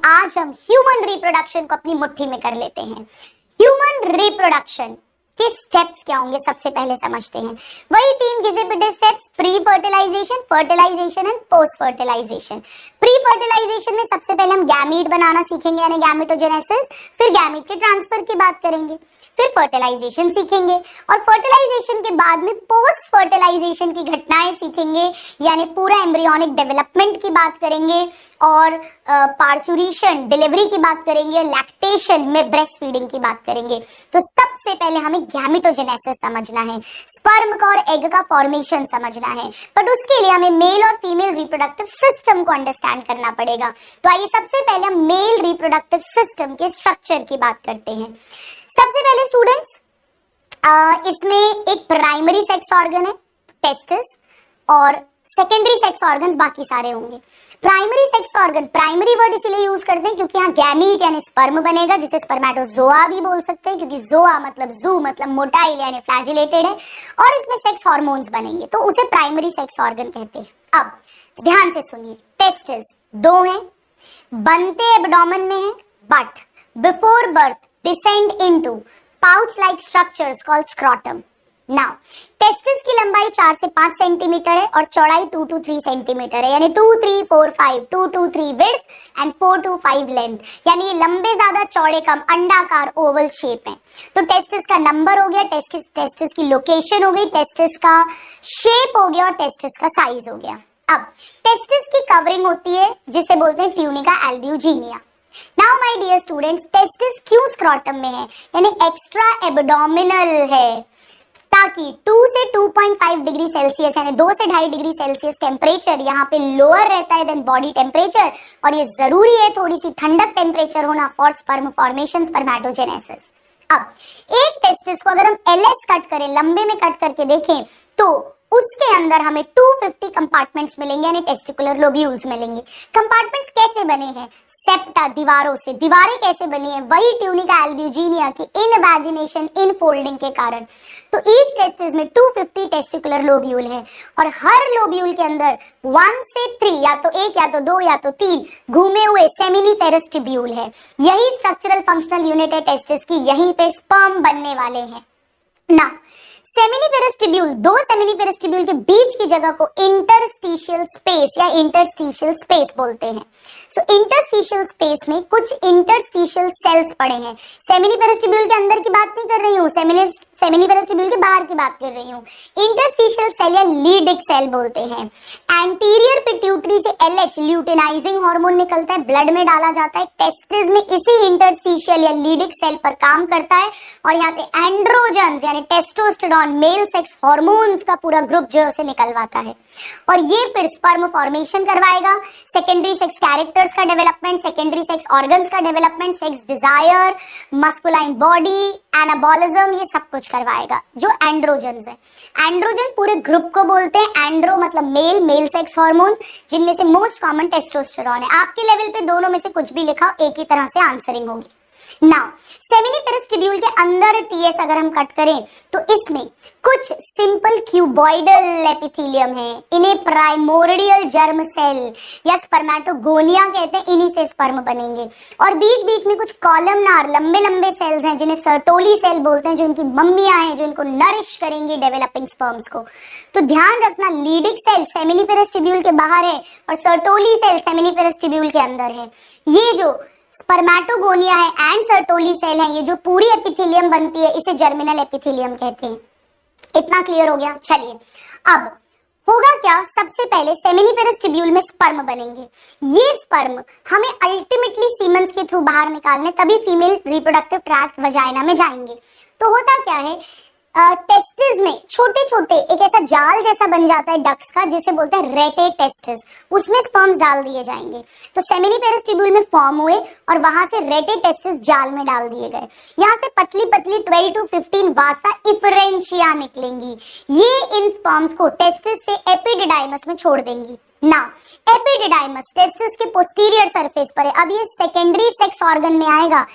आज हम human reproduction को अपनी मुट्ठी में कर लेते हैं। ह्यूमन रिप्रोडक्शन के स्टेप्स क्या होंगे सबसे पहले समझते हैं। वही तीन घिसे पिटे steps, pre fertilization, fertilization and post fertilization. Pre fertilization में सबसे पहले हम गैमीट बनाना सीखेंगे यानी गैमेटोजेनेसिस, फिर गैमीट के ट्रांसफर की बात करेंगे, फिर फर्टिलाइजेशन सीखेंगे और फर्टिलाइजेशन के बाद में पोस्ट फर्टिलाइजेशन की घटनाएं सीखेंगे यानी पूरा एम्ब्रियोनिक डेवलपमेंट की बात करेंगे और पार्चुरेशन डिलीवरी की बात करेंगे, लैक्टेशन में ब्रेस्ट फीडिंग की बात करेंगे। तो सबसे पहले हमें गैमेटोजेनेसिस समझना है, स्पर्म का और एग का फॉर्मेशन समझना है, बट उसके लिए हमें मेल और फीमेल रिप्रोडक्टिव सिस्टम को अंडरस्टैंड करना पड़ेगा। तो आइए सबसे पहले हम मेल रिप्रोडक्टिव सिस्टम के स्ट्रक्चर की बात करते हैं। सबसे पहले स्टूडेंट्स इसमें एक प्राइमरी सेक्स ऑर्गन है टेस्टिस और सेकेंडरी सेक्स ऑर्गन्स बाकी सारे होंगे। Primary sex organ, primary word इसीलिए यूज करते हैं क्योंकि यहाँ गैमीट यानी स्पर्म बनेगा जिसे स्पर्मेटोजोआ भी बोल सकते हैं क्योंकि जोआ मतलब जू मतलब मोटाइल यानी फ्लैजिलेटेड है और इसमें सेक्स हार्मोन्स बनेंगे तो उसे प्राइमरी सेक्स ऑर्गन कहते हैं। अब ध्यान से सुनिए, टेस्टिस दो हैं, बनते एब्डोमेन में है but before birth descend into pouch-like structures called scrotum. Now, testis की लंबाई 4 से 5 सेंटीमीटर है और चौड़ाई 2 to 3 सेंटीमीटर है यानी 2, 3, 4, 5, 2 to 3 width and 4 to 5 length, यानी ये लंबे ज्यादा चौड़े कम अंडाकार ओवल शेप है। तो टेस्टिस का नंबर हो गया, टेस्टिस की लोकेशन हो गई, टेस्टिस का शेप हो गया और टेस्टिस का साइज हो गया। अब टेस्टिस की कवरिंग होती है जिसे बोलते हैं tunica albuginea. Now my dear students, testis क्यों स्क्रॉटम में है यानी एक्स्ट्रा एब्डोमिनल है ताकि 2 से 2.5 डिग्री सेल्सियस यानी 2 से 2.5 डिग्री सेल्सियस टेम्परेचर यहाँ पे लोअर रहता है देन बॉडी टेम्परेचर और ये जरूरी है थोड़ी सी ठंडक टेम्परेचर होना फॉर स्पर्म फॉर्मेशन स्पर्मेटोजेनेसिस। अब एक टेस्टिस को अगर हम एलएस कट करें, लंबे में कट करके देखें तो उसके अंदर हमें 250 कंपार्टमेंट्स मिलेंगे यानी टेस्टिकुलर लोब्यूल्स मिलेंगे। कंपार्टमेंट्स कैसे बने हैं? सेप्टा, दीवारों से। दीवारें कैसे बनी है? वही ट्यूनिका एल्ब्यूजिनिया की इनवैजिनेशन इन फोल्डिंग के कारण। तो ईच टेस्टिस में 250 टेस्टिकुलर लोब्यूल है और हर लोब्यूल के अंदर 1 से 3 या तो 1 या तो 2 या तो 3 घूमे हुए सेमिनिफेरस ट्यूब्यूल है। यही स्ट्रक्चरल फंक्शनल यूनिट है टेस्टिस की, यहीं पे स्पर्म बनने वाले हैं ना। सेमिनिफेरस ट्यूब्यूल, दो सेमिनिफेरस ट्यूब्यूल के बीच की जगह को इंटरस्टिशियल स्पेस या इंटरस्टिशियल स्पेस बोलते हैं। सो इंटरस्टिशियल स्पेस में कुछ इंटरस्टिशियल सेल्स पड़े हैं। सेमिनिफेरस ट्यूब्यूल के अंदर की बात नहीं कर रही हूँ, सेमिनिफेरस ट्यूब्यूल के बाहर की बात कर रही हूँ। इंटरस्टिशियल सेल या लीडिक सेल बोलते हैं। एंटीरियर पिट्यूटरी से एलएच ल्यूटेनाइजिंग हार्मोन निकलता है, ब्लड में डाला जाता है, टेस्टिस में इसी इंटरस्टिशियल या लीडिक सेल पर काम करता है और यहाँ पे एंड्रोजन्स यानी टेस्टोस्टेरोन मेल सेक्स हार्मोन्स का पूरा ग्रुप जो है उसे निकलवाता है और ये फिर स्पर्म फॉर्मेशन करवाएगा, सेकेंडरी सेक्स कैरेक्टर्स का डेवलपमेंट, सेकेंडरी सेक्स ऑर्गन्स का development, sex Dzire, masculine body, anabolism, ये सब कुछ करवाएगा जो एंड्रोजन्स है। एंड्रोजन पूरे ग्रुप को बोलते हैं। एंड्रो मतलब मेल, मेल सेक्स हार्मोन्स जिनमें से मोस्ट कॉमन टेस्टोस्टेरोन है। आपके लेवल पे दोनों में से कुछ भी लिखा एक ही तरह से आंसरिंग होगी। नाउ सेमिनिफेरस ट्यूब्यूल के अंदर टीएस अगर हम कट करें तो इसमें कुछ सिंपल क्यूबॉइडल एपिथेलियम है, इन्हें प्राइमोर्डियल जर्म सेल या स्पर्मेटोगोनिया कहते हैं, इन्हीं से स्पर्म बनेंगे और बीच बीच में कुछ कॉलमनार लंबे लंबे सेल्स हैं जिन्हें सर्टोली सेल बोलते हैं, जो इनकी मम्मियां हैं जो इनको नरिश करेंगी डेवलपिंग स्पर्म्स को। तो ध्यान रखना, लीडिक सेल सेमिनिफेरस ट्यूब्यूल के बाहर है और सर्टोली सेल सेमिनिफेरस ट्यूब्यूल के अंदर है। ये जो स्पर्मेटोगोनिया है एंड सर्टोली सेल है, ये जो पूरी एपिथेलियम बनती है इसे जर्मिनल एपिथेलियम कहते हैं। इतना क्लियर हो गया? चलिए अब होगा क्या, सबसे पहले सेमिनिफेरस ट्यूब्यूल में स्पर्म बनेंगे। ये स्पर्म हमें अल्टीमेटली सीमेंस के थ्रू बाहर निकालने, तभी फीमेल रिप्रोडक्टिव ट्रैक्ट वजाइना में जाएंगे। तो होता क्या है, टेस्टिस में छोटे छोटे एक ऐसा जाल जैसा बन जाता है डक्ट्स का जिसे बोलते हैं रेटे टेस्टिस, उसमें स्पर्म्स डाल दिए जाएंगे। तो सेमिनिफेरस ट्यूब्यूल में फॉर्म हुए और वहां से रेटे टेस्टिस जाल में डाल दिए गए। यहाँ से पतली पतली 12 to 15 वासा इफरेंशिया निकलेंगी। ये इन स्पर्म्स को टेस्टिस से एपिडिडाइमस में छोड़ देंगी ना। एपिडिडाइमस टेस्टिस के पोस्टीरियर सरफेस पर है। अब ये सेकेंडरी सेक्स ऑर्गन में आएगा,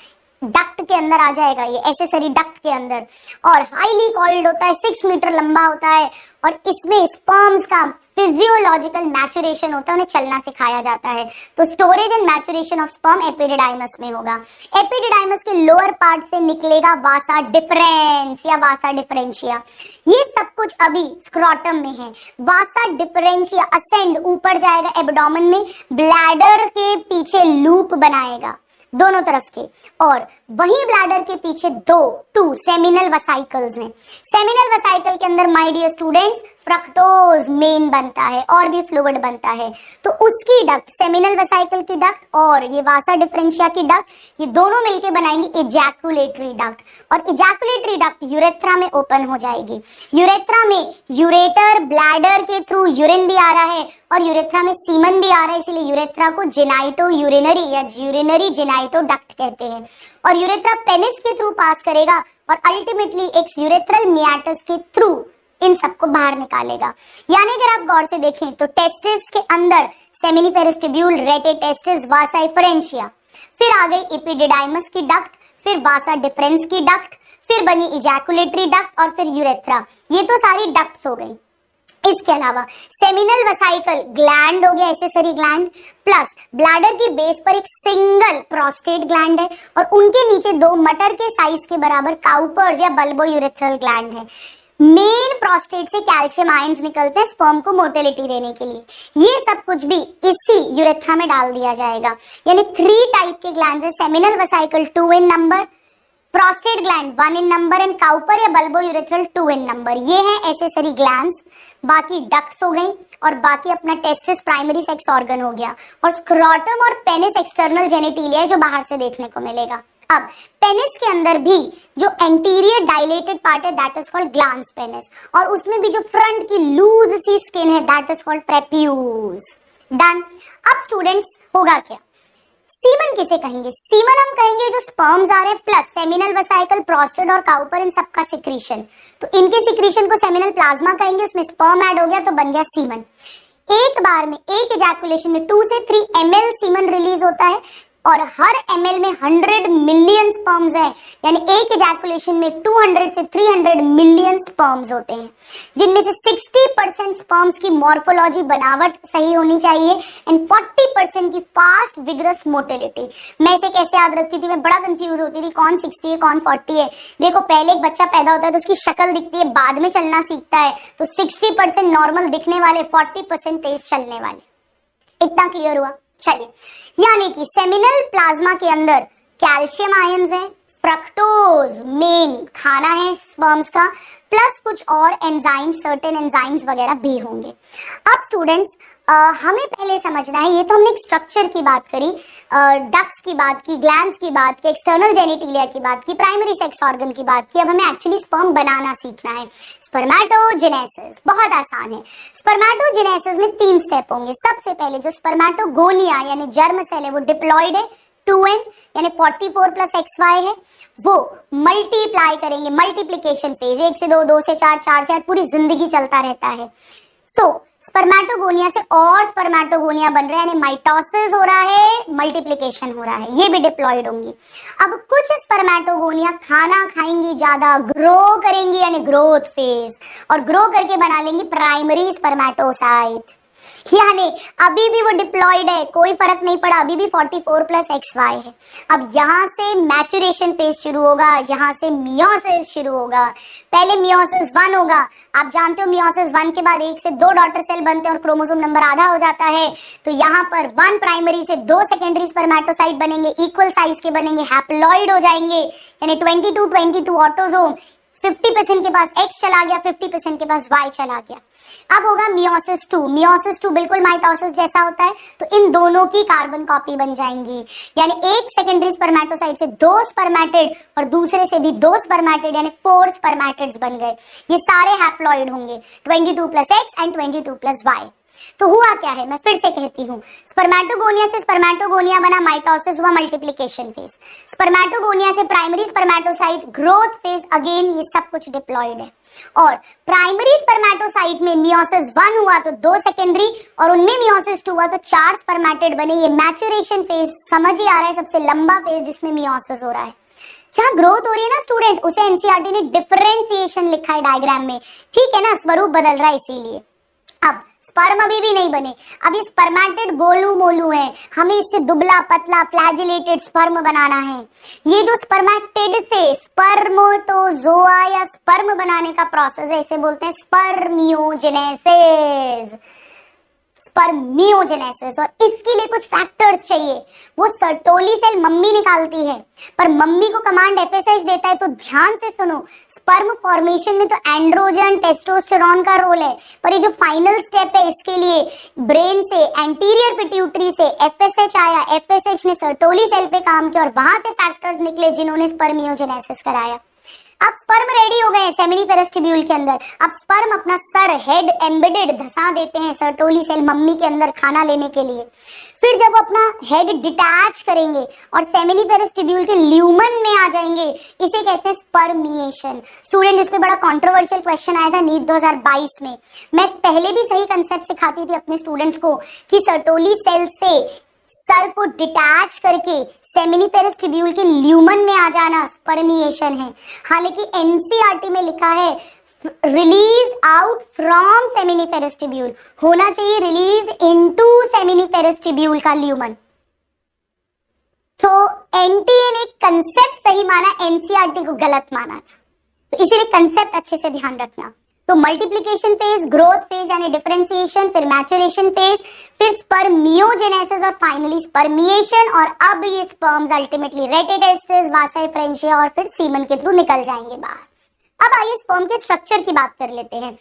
डक्ट के अंदर आ जाएगा, ये एसेसरी डक्ट के अंदर, और हाईली कॉइल्ड होता है, 6 मीटर लंबा होता है और इसमें स्पर्म्स का फिजियोलॉजिकल मैचुरेशन होता है, उन्हें चलना सिखाया जाता है। तो storage and maturation of sperm epididymis में होगा। एपिडिडाइमस के लोअर पार्ट से निकलेगा वासा डिफरेंस या वासा डिफरेंशिया। ये सब कुछ अभी स्क्रोटम में है। वासा डिफरेंशिया असेंड ऊपर जाएगा एब्डोमेन में, ब्लैडर के पीछे लूप बनाएगा दोनों तरफ के, और वही ब्लैडर के पीछे टू सेमिनल वसाइकल्स हैं। सेमिनल वसाइकल के अंदर माय डियर स्टूडेंट्स फ्रक्टोज मेन बनता है और भी फ्लूइड बनता है। तो उसकी डक्ट, सेमिनल वसाइकल की डक्ट और ये वासा डिफरेंशिया की डक्ट, ये दोनों मिलके बनाएंगे इजैकुलेटरी डक्ट, और इजैकुलेटरी डक्ट यूरेथ्रा में ओपन हो जाएगी। यूरेथ्रा में यूरेटर ब्लैडर के थ्रू यूरिन भी आ रहा है और यूरेथ्रा में सीमन भी आ रहा है, इसलिए यूरेथ्रा को जेनाइटो यूरिनरी या यूरिनरी जेनाइटो डक्ट कहते हैं। और यूरेथ्रा पेनिस के थ्रू पास करेगा और अल्टीमेटली एक यूरेथ्रल मियाटस के थ्रू इन सबको बाहर निकालेगा। यानी अगर आप गौर से देखें तो टेस्टिस के अंदर सेमिनिपेरिस्टिब्यूल, रेटे टेस्टिस, वासा डिफरेंशिया, फिर आ गई एपिडिडाइमस की डक्ट, फिर वासा डिफरेंस की डक्ट, फिर बनी इजैकुलेटरी डक्ट और फिर यूरेथ्रा। ये तो सारी डक्ट्स हो गई। इसके अलावा सेमिनल वसाइकल ग्लैंड हो गया, एसेसरी ग्लैंड, प्लस ब्लैडर की बेस पर एक सिंगल प्रोस्टेट ग्लैंड है और उनके नीचे दो मटर के साइज के बराबर काउपर्स या बल्बो यूरेथ्रल ग्लैंड है। मेन प्रोस्टेट से कैल्शियम आयंस निकलते हैं स्पर्म को मोटिलिटी देने के लिए। ये सब कुछ भी इसी यूरेथ्रा में डाल दिया जाएगा। यानी 3 टाइप के ग्लैंड है, seminal vesicle 2 in number, prostate gland 1 in number and Cowper या बल्बो यूरेथ्रल 2 इन नंबर। ये है एसेसरी ग्लैंड्स। बाकी डक्ट्स हो गई और बाकी अपना टेस्टिस प्राइमरी सेक्स ऑर्गन हो गया, और स्क्रोटम और पेनिस एक्सटर्नल जेनिटिलिया जो बाहर से देखने को मिलेगा। अब पेनिस के अंदर भी जो एंटीरियर डायलेटेड पार्ट है that is called glans penis, और उसमें भी जो फ्रंट की लूज सी स्किन है दैट इज कॉल्ड प्रेप्यूज। डन। अब स्टूडेंट्स होगा क्या? सीमन किसे कहेंगे? सीमन हम कहेंगे जो स्पर्म्स आ रहे हैं प्लस सेमिनल वसाइकल, प्रोस्टेट और काउपर, इन सबका सिक्रीशन। तो इनके सिक्रीशन को सेमिनल प्लाज्मा कहेंगे, उसमें स्पर्म ऐड हो गया तो बन गया सीमन। एक बार में एक इजैकुलेशन में 2 से 3 ml सीमन रिलीज होता है और हर ml में 100 मिलियन स्पर्म्स हैं, यानी एक इजैकुलेशन में 200 से 300 मिलियन स्पर्म्स होते हैं, जिनमें से 60% स्पर्म्स की मॉर्फोलॉजी बनावट सही होनी चाहिए एंड 40% की फास्ट विग्रस मोटिलिटी। मैं इसे कैसे याद रखती थी, मैं बड़ा कंफ्यूज होती थी कौन 60 है कौन 40 है। देखो पहले एक बच्चा पैदा होता है तो उसकी शक्ल दिखती है, बाद में चलना सीखता है, तो 60% नॉर्मल दिखने वाले, 40% तेज चलने वाले। इतना क्लियर हुआ? चलिए, यानी कि सेमिनल प्लाज्मा के अंदर कैल्शियम आयंस हैं, फ्रक्टोज मेन खाना है स्पर्म्स का, प्लस कुछ और एंजाइम्स, सर्टेन एंजाइम्स वगैरह भी होंगे। अब स्टूडेंट्स हमें पहले समझना है, ये तो हमने एक स्ट्रक्चर की बात करी, डक्ट्स की बात की, ग्लैंड्स की बात की, एक्सटर्नल जेनिटिलिया की बात की, प्राइमरी सेक्स ऑर्गन की बात की। अब हमें एक्चुअली स्पर्म बनाना सीखना है। स्पर्मेटोजेनेसिस बहुत आसान है। स्पर्मेटोजेनेसिस में 3 स्टेप होंगे। सबसे पहले जो स्पर्मेटोगोनिया यानी जर्म सेल है वो डिप्लॉयड है, 2n यानी 44 प्लस XY है, वो मल्टीप्लाई करेंगे, मल्टीप्लीकेशन फेज 1 से 2, 2 से 4, 4 से 8, पूरी जिंदगी चलता रहता है। स्पर्मेटोगोनिया से और स्पर्मेटोगोनिया बन रहे हैं, यानी माइटोसिस हो रहा है, मल्टीप्लिकेशन हो रहा है, ये भी डिप्लॉयड होंगी। अब कुछ स्पर्मेटोगोनिया खाना खाएंगी, ज्यादा ग्रो करेंगी यानी ग्रोथ फेज, और ग्रो करके बना लेंगी प्राइमरी स्पर्मेटोसाइट, यानी अभी भी वो डिप्लॉयड है, कोई फर्क नहीं पड़ा, अभी भी 44 प्लस XY है। अब यहाँ से मैचुरेशन फेज शुरू होगा, यहाँ से मियोसिस शुरू होगा। पहले मियोसिस 1 होगा, आप जानते हो मियोसिस 1 के बाद 1 से 2 डॉटर सेल बनते हैं और क्रोमोसोम नंबर आधा हो जाता है। तो यहाँ पर 1 प्राइमरी से 2 सेकेंडरी स्पर्मेटोसाइट बनेंगे, इक्वल साइज के बनेंगे, हैप्लॉइड हो जाएंगे, यानी 22 ऑटोसोम। 50% के पास X चला गया, 50% के पास Y चला गया। अब होगा मियोसिस 2। मियोसिस 2 बिल्कुल माइटोसिस जैसा होता है, तो इन दोनों की कार्बन कॉपी बन जाएंगी, यानी एक सेकेंडरी स्पर्मेटोसाइट से 2 स्पर्मेटिड और दूसरे से भी 2 स्पर्मेटिड, यानी 4 स्पर्मेटिड्स बन गए। ये सारे हैप्लॉइड होंगे, 22 plus X and 22 plus Y। तो हुआ क्या है, मैं फिर से कहती हूँ, स्पर्मेटोगोनिया से स्पर्मेटोगोनिया बना, माइटोसिस हुआ, मल्टीप्लिकेशन फेज, स्पर्मेटोगोनिया से primary spermatocyte, growth phase, again ये सब कुछ डिप्लॉयड है। और प्राइमरी स्पर्मेटोसाइट में मियोसिस 1 हुआ तो 2 सेकेंडरी, और उनमें मियोसिस 2 हुआ तो 4 स्पर्मेटिड बने। ये मैचुरेशन फेज समझ ही आ रहा है, सबसे लंबा फेज जिसमें मियोसिस हो रहा है। जहां ग्रोथ हो रही है ना स्टूडेंट, उसे एनसीईआरटी ने डिफरेंशिएशन लिखा है डायग्राम में, ठीक है ना, स्वरूप बदल रहा है इसीलिए। अब स्पर्म अभी भी नहीं बने, अभी स्पर्मेटिड गोलू मोलू है, हमें इससे दुबला पतला फ्लैजिलेटेड स्पर्म बनाना है। ये जो स्पर्मेटिड से स्पर्मेटोजोआ या स्पर्म बनाने का प्रोसेस है, इसे बोलते हैं स्पर्मियोजेनेसिस। स्पर्मियोजेनेसिस। और इसके लिए कुछ फैक्टर्स चाहिए, वो सर्टोली सेल मम्मी निकालती है, पर मम्मी को कमांड एफएसएच देता है। तो ध्यान से सुनो, स्पर्म फॉर्मेशन में तो एंड्रोजन टेस्टोस्टेरोन का रोल है, पर ये जो फाइनल स्टेप है इसके लिए ब्रेन से एंटीरियर पिट्यूटरी से एफएसएच आया, एफएसएच ने सर्टोली सेल पे काम किया और वहां से फैक्टर्स निकले जिन्होंने स्पर्मियोजेनेसिस कराया। अब स्पर्म रेडी हो गए सेमिनिफेरस ट्यूब्यूल के अंदर। अब स्पर्म अपना सर हेड एम्बेडेड धंसा देते हैं सर्टोली सेल मम्मी के अंदर खाना लेने के लिए। फिर जब अपना हेड डिटैच करेंगे और सेमिनिफेरस ट्यूब्यूल के ल्यूमन में आ जाएंगे, इसे कहते हैं स्पर्मिएशन। स्टूडेंट, इस पे बड़ा कंट्रोवर्शियल क्वेश्चन आया था नीट 2022 में। मैं पहले भी सही कंसेप्ट सिखाती थी अपने स्टूडेंट्स को कि सर्टोली सेल से सर को डिटैच करके सेमिनिफेरस ट्यूब्यूल के ल्यूमन में आ जाना स्पर्मिएशन है। हालांकि एनसीईआरटी में लिखा है release out from seminiferous tubule, होना चाहिए रिलीज इनटू सेमिनिफेरस ट्यूब्यूल का ल्यूमन। तो एनटीए ने कंसेप्ट सही माना, एनसीईआरटी को गलत माना था, तो इसीलिए कंसेप्ट अच्छे से ध्यान रखना। तो मल्टीप्लिकेशन फेज, ग्रोथ फेज यानी डिफरेंशिएशन, फिर मैचुरेशन फेज, फिर स्पर्मियोजेनेसिस और फाइनली स्पर्मिएशन। और अब ये स्पर्म्स अल्टीमेटली रेटिटेस्टिस, वासा फ्रेंचिया और फिर सीमन के थ्रू निकल जाएंगे बाहर। अब आइए स्पर्म के स्ट्रक्चर की बात कर लेते हैं।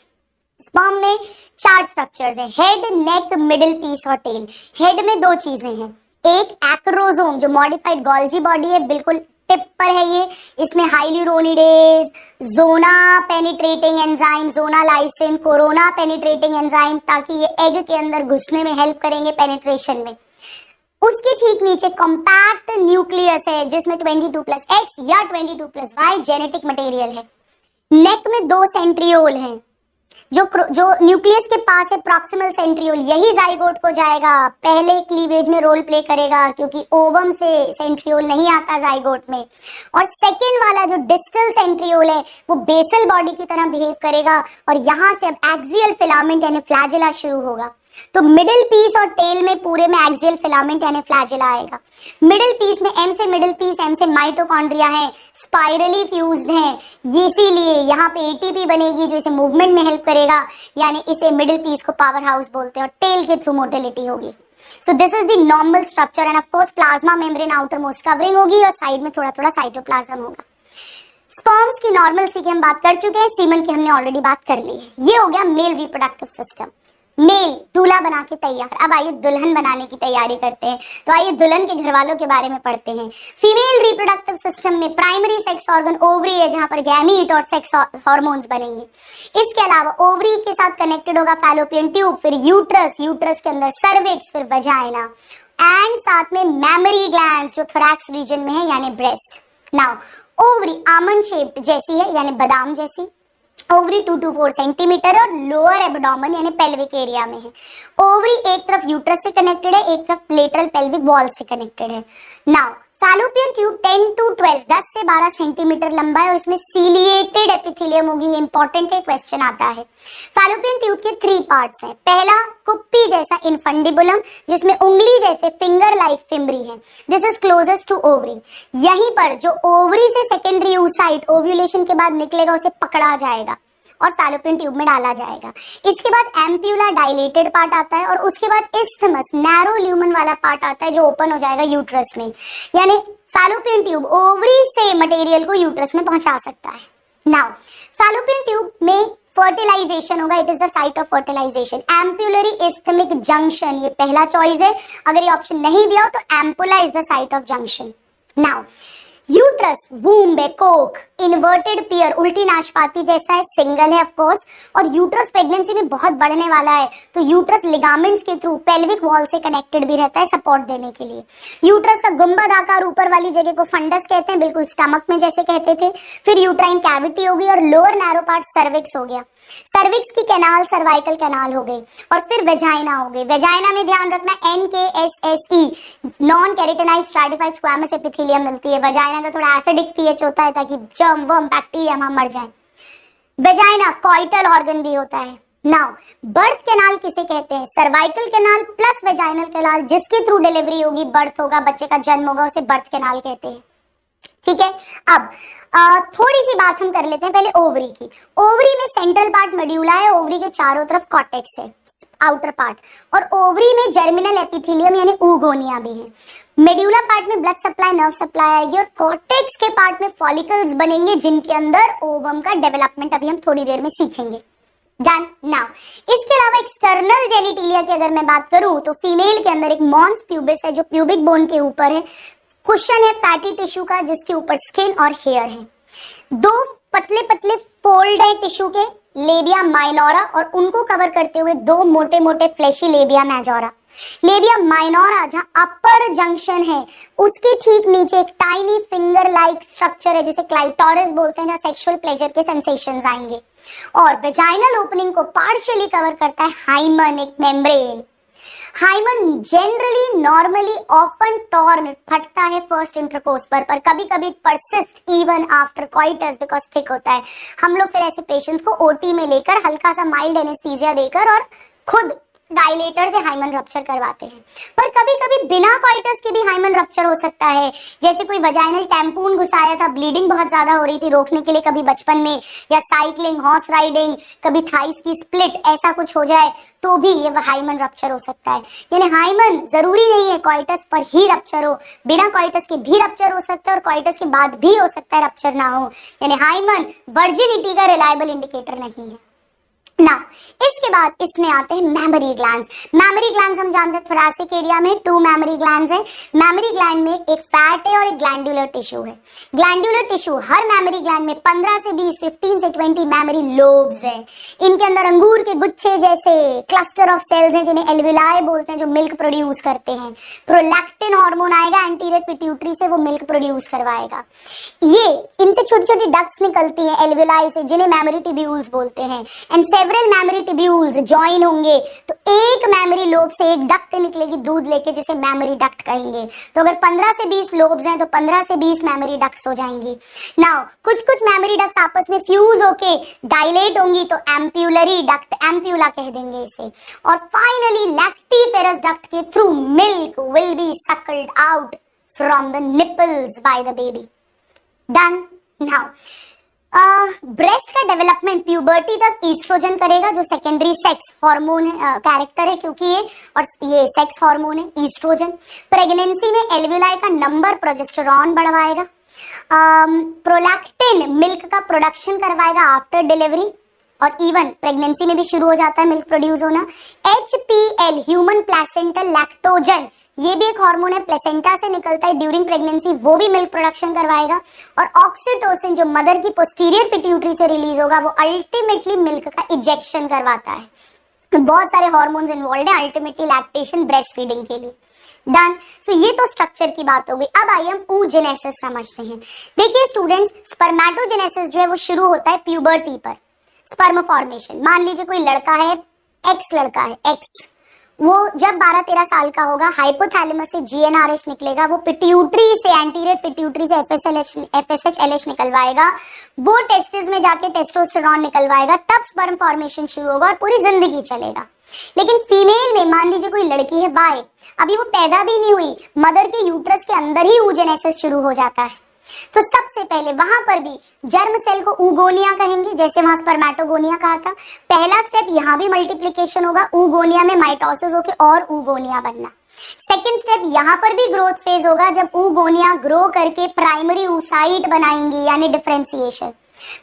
स्पर्म में 4 स्ट्रक्चर्स हैं, हेड, नेक, मिडिल पीस और टेल। हेड में 2 चीजें हैं, एक एक्रोसोम जो मॉडिफाइड गोल्जी बॉडी है, बिल्कुल टिप पर है ये, इसमें हाइल्यूरोनिडेज, जोना पेनिट्रेटिंग एंजाइम, जोना लाइसिन, कोरोना पेनिट्रेटिंग एंजाइम, ताकि ये एग के अंदर घुसने में हेल्प करेंगे पेनिट्रेशन में। उसके ठीक नीचे कॉम्पैक्ट न्यूक्लियस है जिसमें 22+X या 22+Y जेनेटिक मटेरियल है। नेक में 2 सेंट्रियोल हैं, जो न्यूक्लियस के पास है प्रॉक्सिमल सेंट्रियोल, यही जाइगोट को जाएगा, पहले क्लीवेज में रोल प्ले करेगा क्योंकि ओवम से सेंट्रियोल नहीं आता जाइगोट में। और सेकेंड वाला जो डिस्टल सेंट्रियोल है वो बेसल बॉडी की तरह बिहेव करेगा और यहाँ से अब एक्सियल फिलामेंट यानी फ्लैजेला शुरू होगा। तो मिडिल पीस और टेल में पूरे में एक्सियल फिलामेंट यानी फ्लैजेला आएगा। मिडिल पीस में एम से मिडिल पीस, एम से माइटोकॉन्ड्रिया है, स्पाइरली फ्यूज्ड है, इसीलिए यहाँ पे एटीपी बनेगी जो इसे मूवमेंट में हेल्प करेगा, यानी इसे मिडिल पीस को पावर हाउस बोलते हैं। और टेल के थ्रू मोटिलिटी होगी। So this is the normal structure end of course plasma membrane outer most covering होगी और साइड में थोड़ा थोड़ा साइटोप्लाज्म होगा। स्पर्म्स की नॉर्मल सी की हम बात कर चुके हैं, सीमन की हमने ऑलरेडी बात कर ली है। ये हो गया मेल रिप्रोडक्टिव सिस्टम। मेल दूल्हा बना के तैयार, अब आइए दुल्हन बनाने की तैयारी करते हैं। तो आइए दुल्हन के घर वालों के बारे में पढ़ते हैं। फीमेल रिप्रोडक्टिव सिस्टम में प्राइमरी सेक्स ऑर्गन ओवरी है जहां पर गैमीट और सेक्स हार्मोन्स बनेंगे। इसके अलावा ओवरी के साथ कनेक्टेड होगा फैलोपियन ट्यूब, फिर यूट्रस, यूट्रस के अंदर सर्विक्स, फिर वजाइना एंड साथ में मैमरी ग्लैंड्स जो थोरैक्स रीजन में है यानी breast. Now ovary almond shaped जैसी है यानी बादाम जैसी, ओवरी 2 to 4 सेंटीमीटर और लोअर एब्डोमेन यानी पेल्विक एरिया में है। ओवरी एक तरफ यूट्रस से कनेक्टेड है, एक तरफ लेटरल पेल्विक वॉल से कनेक्टेड है। नाउ फैलोपियन ट्यूब 10 to 12 10 से 12 सेंटीमीटर लंबा है और इसमें सीलिएटेड एपिथेलियम होगी। ये इंपॉर्टेंट है, क्वेश्चन आता है। फैलोपियन ट्यूब के 3 पार्ट्स हैं। पहला कुप्पी जैसा इनफंडिबुलम जिसमें उंगली जैसे फिंगर लाइक फिम्बरी है, this is closest to ovary. यहीं पर जो ओवरी से सेकेंडरी oocyte ओव्यूलेशन के बाद निकलेगा उसे पकड़ा जाएगा और फैलोपियन ट्यूब में डाला जाएगा। इसके बाद एम्प्यूला डायलेटेड पार्ट आता है और उसके बाद इस्थमस नैरो ल्यूमन वाला पार्ट आता है जो ओपन हो जाएगा यूट्रस में, यानी फैलोपियन ट्यूब ओवरी से मटेरियल को यूट्रस में पहुंचा सकता है। नाउ फैलोपियन ट्यूब में फर्टिलाइजेशन होगा, it is the site of fertilization. Ampullary isthmic junction ये पहला चॉइस है, अगर ये ऑप्शन नहीं दिया हो तो ampulla is the site of junction. Now uterus womb है, कोक, इन्वर्टेड पियर उल्टी नाशपाती जैसा है, सिंगल है ऑफ कोर्स, और यूट्रस प्रेगनेंसी में बहुत बढ़ने वाला है तो यूट्रस लिगामेंट्स के थ्रू पेल्विक वॉल से कनेक्टेड भी रहता है सपोर्ट देने के लिए। यूट्रस का गुंबद आकार ऊपर वाली जगह को फंडस कहते हैं, बिल्कुल स्टमक में जैसे कहते थे। फिर यूट्राइन कैविटी होगी और लोअर नैरो पार्ट सर्विक्स हो गया, सर्विक्स की कैनाल सर्वाइकल कैनाल हो गई और फिर वेजाइना हो गई। वेजाइना में ध्यान रखना NKSSE non keratinised stratified squamous epithelium मिलती है। वेजाइना का थोड़ा एसिडिक पीएच होता है ताकि जर्म वर्म बैक्टीरिया वहां मर जाए। वेजाइना कॉइटल ऑर्गन भी होता है, नाउ बर्थ कैनाल किसे कहते हैं? Cervical canal plus vaginal canal, जिसके थ्रू डिलीवरी होगी, बर्थ होगा, बच्चे का जन्म होगा, उसे बर्थ कैनाल कहते हैं। ठीक है, अब थोड़ी सी बात हम कर लेते हैं पहले ओवरी की। ओवरी में सेंट्रल पार्ट मेड्यूला है, ओवरी के चारों तरफ कॉर्टेक्स है, आउटर पार्ट, और ओवरी में जर्मिनल एपिथेलियम यानी ऊगोनिया भी है। मेड्यूला पार्ट में ब्लड सप्लाई, नर्व सप्लाई आएगी, और कॉर्टेक्स के पार्ट में फॉलिकल्स बनेंगे जिनके अंदर ओवम का डेवलपमेंट अभी हम थोड़ी देर में सीखेंगे। डन। नाउ इसके अलावा एक्सटर्नल जेनिटिलिया की अगर मैं बात करूं तो फीमेल के अंदर एक मॉन्स प्यूबिस है जो प्यूबिक बोन के ऊपर है, कुशन है फैटी टिश्यू का जिसके ऊपर स्किन और हेयर है, दो पतले पतले फोल्ड है टिश्यू के, लेबिया माइनोरा, और उनको कवर करते हुए दो मोटे मोटे fleshy labia majora. Labia minora जहां अपर जंक्शन है उसके ठीक नीचे एक टाइनी फिंगर लाइक स्ट्रक्चर है जिसे क्लाइटोरिस बोलते हैं, जहां सेक्सुअल प्लेजर के सेंसेशंस आएंगे, और वेजाइनल ओपनिंग को पार्शियली कवर करता है हाइमन, एक membrane. Hymen generally normally often torn फटता है फर्स्ट इंटरकोर्स पर कभी कभी persist even after coitus because thick होता है। हम लोग फिर ऐसे पेशेंट्स को ओटी में लेकर हल्का सा माइल्ड एनेस्थीसिया देकर और खुद डायलेटर से हाइमन रप्चर करवाते हैं, पर कभी कभी बिना कॉइटस के भी हाइमन रप्चर हो सकता है। जैसे कोई वजाइनल टैम्पून घुसाया था, ब्लीडिंग बहुत ज्यादा हो रही थी, रोकने के लिए कभी बचपन में, या साइकिलिंग, हॉर्स राइडिंग, कभी थाइस की स्प्लिट, ऐसा कुछ हो जाए तो भी ये हाइमन रप्चर हो सकता है। यानी हाइमन जरूरी नहीं है कॉइटस पर ही रप्चर हो, बिना कॉइटस के भी रप्चर हो सकता है और कॉइटस के बाद भी हो सकता है रप्चर ना हो। यानी हाइमन वर्जिनिटी का रिलायबल इंडिकेटर नहीं है ना। इसके बाद इसमें आते हैं मैमरी ग्लैंड्स। मैमरी ग्लैंड्स हम जानते हैं थोरैसिक एरिया में 2 मैमरी ग्लैंड्स हैं। मैमरी ग्लैंड में एक फैट है और एक ग्लैंडुलर टिश्यू है। ग्लैंडुलर टिश्यू, हर मैमरी ग्लैंड में 15 से 20, 15 से 20 मैमरी लोब्स हैं। इनके अंदर अंगूर के गुच्छे जैसे क्लस्टर ऑफ सेल्स हैं जिन्हें एल्विलाई बोलते हैं, जो मिल्क प्रोड्यूस करते हैं। प्रोलैक्टिन हार्मोन आएगा एंटीरियर पिट्यूटरी से, वो मिल्क प्रोड्यूस करवाएगा। ये इनसे छोटी छोटी डक्ट्स निकलती हैं एल्विलाई से जिन्हें मैमरी ट्यूब्यूल्स बोलते हैं, and several memory tubules join होंगे तो एक मैमरी लोब से एक डक्ट निकलेगी दूध लेके जिसे मैमरी डक्ट कहेंगे। तो अगर 15 से 20 लोब्स हैं तो 15 से 20 मैमरी डक्ट्स हो जाएंगी। नाउ कुछ कुछ मैमरी डक्ट्स आपस में फ्यूज होके डायलेट होंगी तो एम्प्यूलरी डक्ट, एम्प्यूला कह देंगे इसे। और फाइनली लैक्टिफेरस डक्ट के through milk will be suckled out from the nipples by the baby. Done. Now breast का डेवलपमेंट प्यूबर्टी तक ईस्ट्रोजन करेगा जो सेकेंडरी सेक्स हार्मोन है, कैरेक्टर है क्योंकि ये सेक्स हार्मोन है ईस्ट्रोजन। प्रेगनेंसी में एल्विलाई का नंबर प्रोजेस्टेरॉन बढ़वाएगा। प्रोलैक्टिन मिल्क का प्रोडक्शन करवाएगा आफ्टर डिलीवरी, और इवन प्रेगनेंसी में भी शुरू हो जाता है मिल्क प्रोड्यूस होना। HPL ह्यूमन प्लेसेंटल लैक्टोजन, ये भी एक हार्मोन है, प्लेसेंटा से निकलता है ड्यूरिंग प्रेगनेंसी, वो भी मिल्क प्रोडक्शन करवाएगा। और ऑक्सीटोसिन जो मदर की पोस्टीरियर पिट्यूटरी से रिलीज होगा वो अल्टीमेटली मिल्क का इजेक्शन करवाता है। तो बहुत सारे हार्मोन्स इन्वॉल्व है अल्टीमेटली लैक्टेशन ब्रेस्ट फीडिंग के लिए। डन। सो ये तो स्ट्रक्चर की बात हो गई। अब आइए हम oogenesis समझते हैं। देखिए स्टूडेंट्स, स्पर्मेटोजेनेसिस जो है वो शुरू होता है प्यूबर्टी पर, स्पर्म फॉर्मेशन। मान लीजिए कोई लड़का है, एक्स लड़का है, एक्स, वो जब 12-13 साल का होगा हाइपोथैलेमस से GnRH निकलेगा, वो पिट्यूटरी से, एंटीरियर पिट्यूटरी से FSH-LH निकलवाएगा, वो टेस्टिस में जाके टेस्टोस्टेरोन निकलवाएगा, तब स्पर्म फॉर्मेशन शुरू होगा और पूरी जिंदगी चलेगा। लेकिन फीमेल में मान लीजिए कोई लड़की है बाय, अभी वो पैदा भी नहीं हुई, मदर के यूट्रस के अंदर ही oogenesis शुरू हो जाता है। तो सबसे पहले वहां पर भी जर्म सेल को ऊगोनिया कहेंगे, जैसे वहां स्पर्मेटोगोनिया कहा था। पहला स्टेप यहाँ भी मल्टीप्लिकेशन होगा, ऊगोनिया में माइटोसिस होके और ऊगोनिया बनना। सेकेंड स्टेप यहाँ पर भी ग्रोथ फेज होगा जब ऊगोनिया ग्रो करके प्राइमरी oocyte बनाएंगी यानी डिफरेंशिएशन।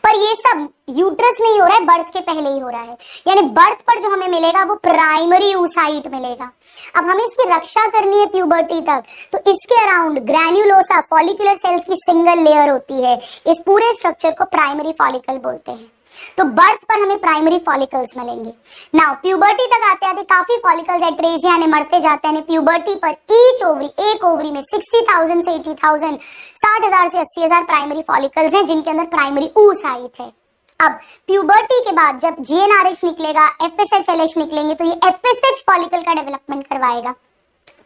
पर ये सब यूट्रस में ही हो रहा है, बर्थ के पहले ही हो रहा है, यानी बर्थ पर जो हमें मिलेगा वो प्राइमरी oocyte मिलेगा। अब हमें इसकी रक्षा करनी है प्यूबर्टी तक, तो इसके अराउंड ग्रैन्युलोसा फॉलिकुलर सेल्स की सिंगल लेयर होती है। इस पूरे स्ट्रक्चर को प्राइमरी फॉलिकल बोलते हैं। तो बर्थ पर हमें प्राइमरी फॉलिकल्स मिलेंगे। नाउ प्यूबर्टी तक आते आते काफी फॉलिकल्स एट्रेजिया यानी मरते जाते हैं। प्यूबर्टी पर ईच ओवरी, एक ओवरी में 60,000 से 80,000, 60,000 से 80,000 प्राइमरी फॉलिकल्स हैं जिनके अंदर प्राइमरी oocyte है। अब प्यूबर्टी के बाद जब GnRH निकलेगा, FSH-LH निकलेंगे तो ये FSH फॉलिकल का डेवलपमेंट करवाएगा।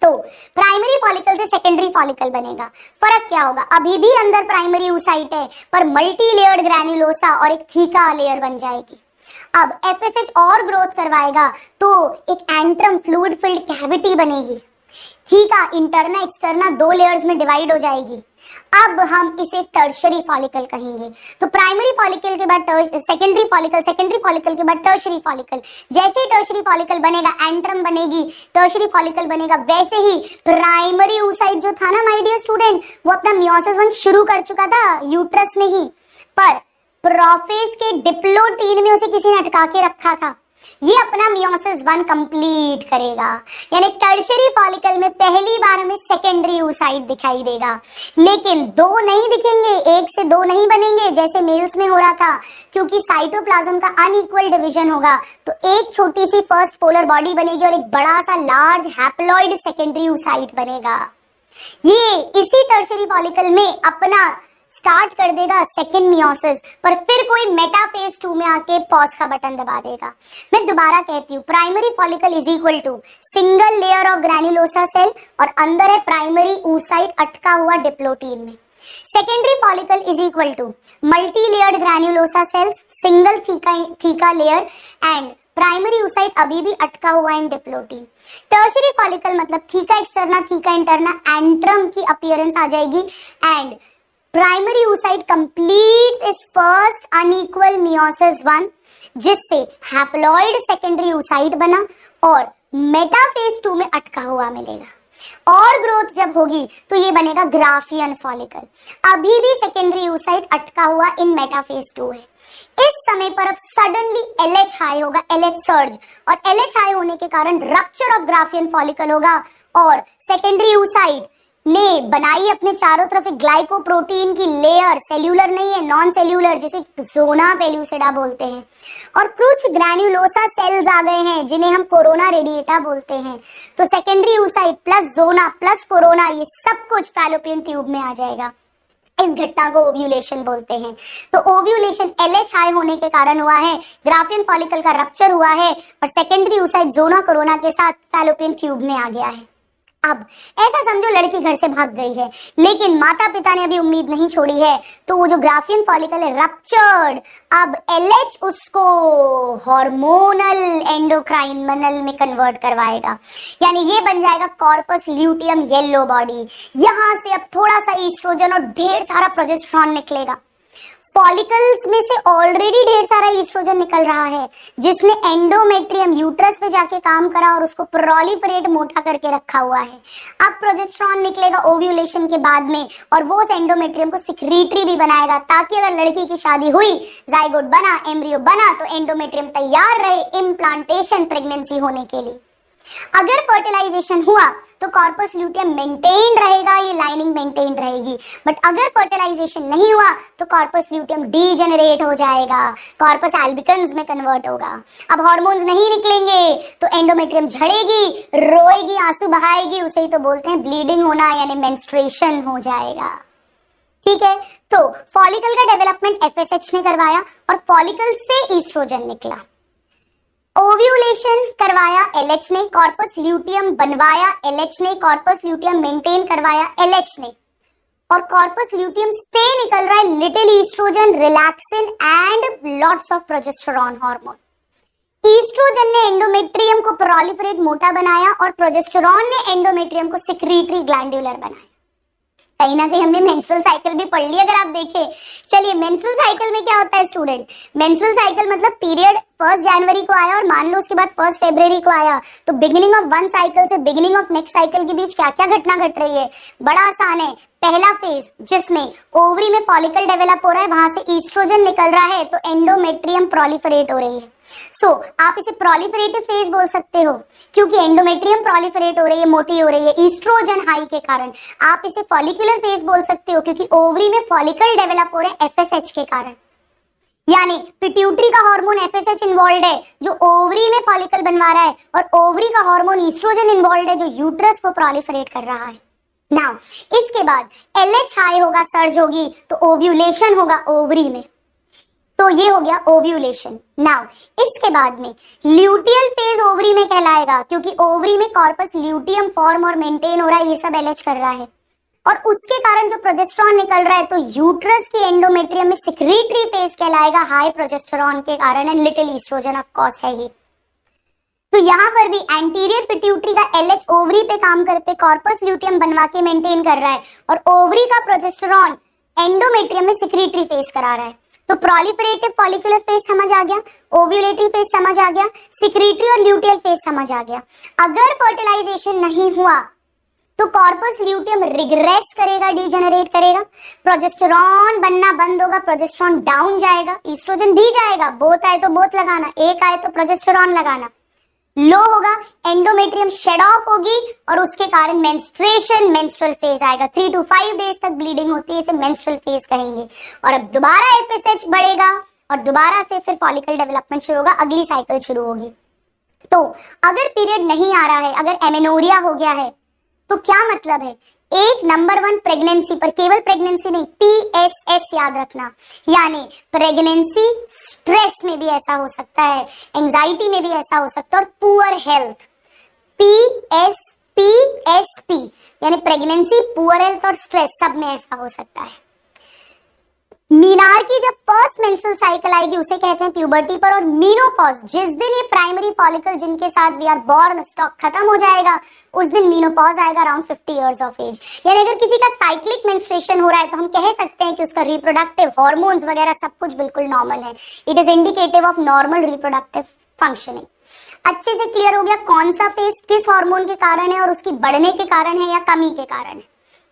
तो प्राइमरी फॉलिकल से सेकेंडरी फॉलिकल बनेगा। फर्क क्या होगा, अभी भी अंदर प्राइमरी oocyte है पर मल्टी लेयर्ड ग्रैन्युलोसा और एक थीका लेयर बन जाएगी। अब एफएसएच और ग्रोथ करवाएगा तो एक एंट्रम फ्लूइड फिल्ड कैविटी बनेगी। ठीक है, इंटरना एक्सटर्ना 2 लेयर्स में डिवाइड हो जाएगी। अब हम इसे टर्शरी फॉलिकल कहेंगे। तो प्राइमरी फॉलिकल के बाद सेकेंडरी फॉलिकल, सेकेंडरी फॉलिकल के बाद टर्शरी फॉलिकल। जैसे ही टर्शरी फॉलिकल बनेगा, एंट्रम बनेगी, टर्शरी फॉलिकल बनेगा, वैसे ही प्राइमरी oocyte जो था ना माय डियर स्टूडेंट, वो अपना मियोसिस 1 शुरू कर चुका था यूट्रस में ही, पर प्रोफेज के डिप्लोटीन में उसे किसी ने अटका के रखा था। ये अपना मियोसिस 1 कंप्लीट करेगा, यानी टर्शरी फॉलिकल में पहली बार हमें सेकेंडरी oocyte दिखाई देगा। लेकिन 2 नहीं दिखेंगे, 1 से 2 नहीं बनेंगे जैसे मेल्स में हो रहा था, क्योंकि साइटोप्लाज्म का अनइक्वल डिवीजन होगा। तो एक छोटी सी फर्स्ट पोलर बॉडी बनेगी और एक बड़ा सा लार्ज हैप्लॉइड सेकेंडरी oocyte बनेगा। ये इसी टर्शरी फॉलिकल में अपना स्टार्ट कर देगा सेकेंड मियोसिस, पर फिर कोई मेटाफेज 2 में आके पॉज का बटन दबा देगा। मैं दोबारा कहती हूँ, primary follicle is equal to single layer of granulosa cell और अंदर है प्राइमरी oocyte अटका हुआ डिप्लोटीन में। Secondary follicle is equal to multi layered granulosa cells, single theca layer and primary oocyte अभी भी अटका हुआ इन डिप्लोटीन। टर्शरी फॉलिकल मतलब theca externa, theca interna, antrum की अपीयरेंस आ जाएगी and primary oocyte completes its first unequal meiosis 1, जिससे haploid secondary oocyte बना और मेटाफेज 2 में अटका हुआ मिलेगा। और ग्रोथ जब होगी तो ये बनेगा ग्राफियन फॉलिकल। अभी भी सेकेंडरी oocyte अटका हुआ इन मेटाफेज 2 है। इस समय पर अब सडनली LH हाई होगा, LH सर्ज, और LH हाई होने के कारण रप्चर ऑफ ग्राफियन फॉलिकल होगा और सेकेंडरी oocyte ने बनाई अपने चारों तरफ एक ग्लाइकोप्रोटीन की लेयर, सेल्यूलर नहीं है, नॉन सेल्यूलर, जिसे जोना पेल्यूसिडा बोलते हैं। और कुछ ग्रैन्युलोसा सेल्स आ गए हैं जिन्हें हम कोरोना रेडिएटा बोलते हैं। तो सेकेंडरी oocyte प्लस जोना प्लस कोरोना, ये सब कुछ फैलोपियन ट्यूब में आ जाएगा। इस घटना को ओव्यूलेशन बोलते हैं। तो ओव्यूलेशन LH हाई होने के कारण हुआ है, ग्राफियन फॉलिकल का रप्चर हुआ है और सेकेंडरी oocyte जोना कोरोना के साथ फैलोपियन ट्यूब में आ गया है। अब ऐसा समझो लड़की घर से भाग गई है, लेकिन माता पिता ने अभी उम्मीद नहीं छोड़ी है, तो वो जो ग्राफियन फॉलिकल है रप्चर्ड, अब LH उसको हार्मोनल एंडोक्राइनल में कन्वर्ट करवाएगा, यानी ये बन जाएगा कॉर्पस ल्यूटियम येलो बॉडी। यहां से अब थोड़ा सा ईस्ट्रोजन और ढेर सारा प्रोजेस्टेरॉन निकलेगा। फॉलिकल्स में से ऑलरेडी ढेर सारा ईस्ट्रोजन निकल रहा है, जिसने एंडोमेट्रियम यूट्रस पे जाके काम करा और उसको प्रोलिफरेट मोटा करके रखा हुआ है। अब प्रोजेस्टेरॉन निकलेगा ओव्यूलेशन के बाद में और वो उस एंडोमेट्रियम को सिक्रीटरी भी बनाएगा, ताकि अगर लड़की की शादी हुई, जाइगोट बना, एम्ब्रियो बना, तो एंडोमेट्रियम तैयार रहे इम्प्लांटेशन प्रेगनेंसी होने के लिए। अगर फर्टिलाइजेशन हुआ तो कॉर्पस ल्यूटियम मेंटेन रहेगा, ये लाइनिंग मेंटेन रहेगी। बट अगर फर्टिलाइजेशन नहीं हुआ तो कॉर्पस ल्यूटियम डीजेनरेट हो जाएगा, कॉर्पस एल्बिकन्स में कन्वर्ट होगा। अब हार्मोन्स नहीं निकलेंगे तो एंडोमेट्रियम झड़ेगी, रोएगी, आंसू बहाएगी, उसे ही तो बोलते हैं ब्लीडिंग होना, यानी मेंस्ट्रुएशन हो जाएगा। ठीक है, तो फॉलिकल का डेवलपमेंट एफएसएच ने करवाया और फॉलिकल से ईस्ट्रोजन निकला। ओव्यूलेशन करवाया LH ने, कॉर्पस ल्यूटियम बनवाया LH ने, कॉर्पस ल्यूटियम मेंटेन करवाया LH ने, और कॉर्पस ल्यूटियम से निकल रहा है little estrogen, relaxin and lots of progesterone hormone. Estrogen ने एंडोमेट्रियम को प्रोलिफरेट मोटा बनाया और प्रोजेस्टेरॉन ने एंडोमेट्रियम को सिक्रीटरी ग्लैंडुलर बनाया। कहीं ना कहीं हमने मेंस्ट्रुअल साइकिल भी पढ़ ली अगर आप देखें। चलिए, मेंस्ट्रुअल साइकिल में क्या होता है स्टूडेंट? मेंस्ट्रुअल साइकिल मतलब पीरियड 1 जनवरी को आया और मान लो उसके बाद 1 फरवरी को आया, तो बिगिनिंग ऑफ वन साइकिल से बिगिनिंग ऑफ नेक्स्ट साइकिल के बीच क्या क्या घटना घट रही है? बड़ा आसान है। पहला फेज जिसमें ओवरी में फॉलिकल डेवलप हो रहा है, वहां से ईस्ट्रोजन निकल रहा है, तो एंडोमेट्रियम प्रोलिफरेट हो रही है। आप इसे प्रोलिफरेटिव फेज बोल सकते हो, क्योंकि एंडोमेट्रियम प्रोलिफरेट हो रही है, मोटी हो रही है ईस्ट्रोजन हाई के कारण। आप इसे फॉलिकुलर फेज बोल सकते हो, क्योंकि ओवरी में फॉलिकल डेवलप हो रहे हैं एफएसएच के कारण, यानी पिट्यूटरी का हार्मोन एफएसएच इन्वॉल्व है जो ओवरी में फॉलिकल बनवा रहा है, और ओवरी का हार्मोन ईस्ट्रोजन इन्वॉल्व है जो यूट्रस को प्रोलिफरेट कर रहा है। नाउ इसके बाद LH हाई होगा, सर्ज होगी, तो ओव्यूलेशन होगा ओवरी में, तो ये हो गया ओव्यूलेशन। नाउ इसके बाद में ल्यूटियल फेज ओवरी में कहलाएगा, क्योंकि ओवरी में कॉर्पस ल्यूटियम फॉर्म और मेंटेन हो रहा है, ये सब LH कर रहा है। और उसके कारण जो प्रोजेस्टेरॉन निकल रहा है तो यूट्रस के एंडोमेट्रियम में सिक्रीटरी फेज कहलाएगा हाई प्रोजेस्टेरॉन के कारण, and little estrogen of course है ही। तो यहाँ पर भी एंटीरियर पिट्यूटरी का एलएच ओवरी पे काम करके कॉर्पस ल्यूटियम बनवा के मेंटेन कर रहा है, और ओवरी का प्रोजेस्टेरॉन एंडोमेट्रियम में सिक्रीटरी फेज करा रहा है। तो प्रोलिफरेटिव फॉलिकुलर फेज समझ आ गया, ओव्यूलेटरी फेज समझ आ गया, सिक्रीटरी और ल्यूटियल फेज समझ आ गया। अगर फर्टिलाइजेशन नहीं हुआ तो कॉर्पस ल्यूटियम रिग्रेस करेगा, डीजेनरेट करेगा, प्रोजेस्टेरॉन बनना बंद होगा, प्रोजेस्टेरॉन डाउन जाएगा, ईस्ट्रोजन भी जाएगा, बोथ आए तो बोथ लगाना, एक आए तो प्रोजेस्टेरॉन लगाना, लो होगा, एंडोमेट्रियम शेड ऑफ होगी और उसके कारण मेंस्ट्रुएशन, मेंस्ट्रुअल फेज आएगा। 3 to 5 डेज तक ब्लीडिंग होती है, इसे मेंस्ट्रुअल फेज कहेंगे। और अब दोबारा एफएसएच बढ़ेगा और दोबारा से फिर फॉलिकल डेवलपमेंट शुरू होगा, अगली साइकिल शुरू होगी। तो अगर पीरियड नहीं आ रहा है, अगर एमेनोरिया हो गया है, तो क्या मतलब है, एक नंबर 1 प्रेगनेंसी पर, केवल प्रेगनेंसी नहीं, PSS याद रखना, यानी प्रेगनेंसी स्ट्रेस में भी ऐसा हो सकता है, एंजाइटी में भी ऐसा हो सकता है, और पुअर हेल्थ, PSP यानी प्रेगनेंसी, पुअर हेल्थ और स्ट्रेस, सब में ऐसा हो सकता है। मीनार की जब फर्स्ट मेंस्ट्रुअल साइकिल आएगी उसे कहते हैं प्यूबर्टी पर, और मीनोपॉज, जिस दिन ये प्राइमरी फॉलिकल जिनके साथ वी आर बॉर्न स्टॉक खत्म हो जाएगा, उस दिन मीनोपॉज आएगा अराउंड 50 इयर्स ऑफ एज। यानी अगर किसी का साइक्लिक मेंस्ट्रुएशन हो रहा है तो हम कह सकते हैं कि उसका रिप्रोडक्टिव हार्मोन्स वगैरह सब कुछ बिल्कुल नॉर्मल है। It is indicative of normal reproductive functioning. अच्छे से क्लियर हो गया कौन सा फेज किस हार्मोन के कारण है और उसकी बढ़ने के कारण है या कमी के कारण है,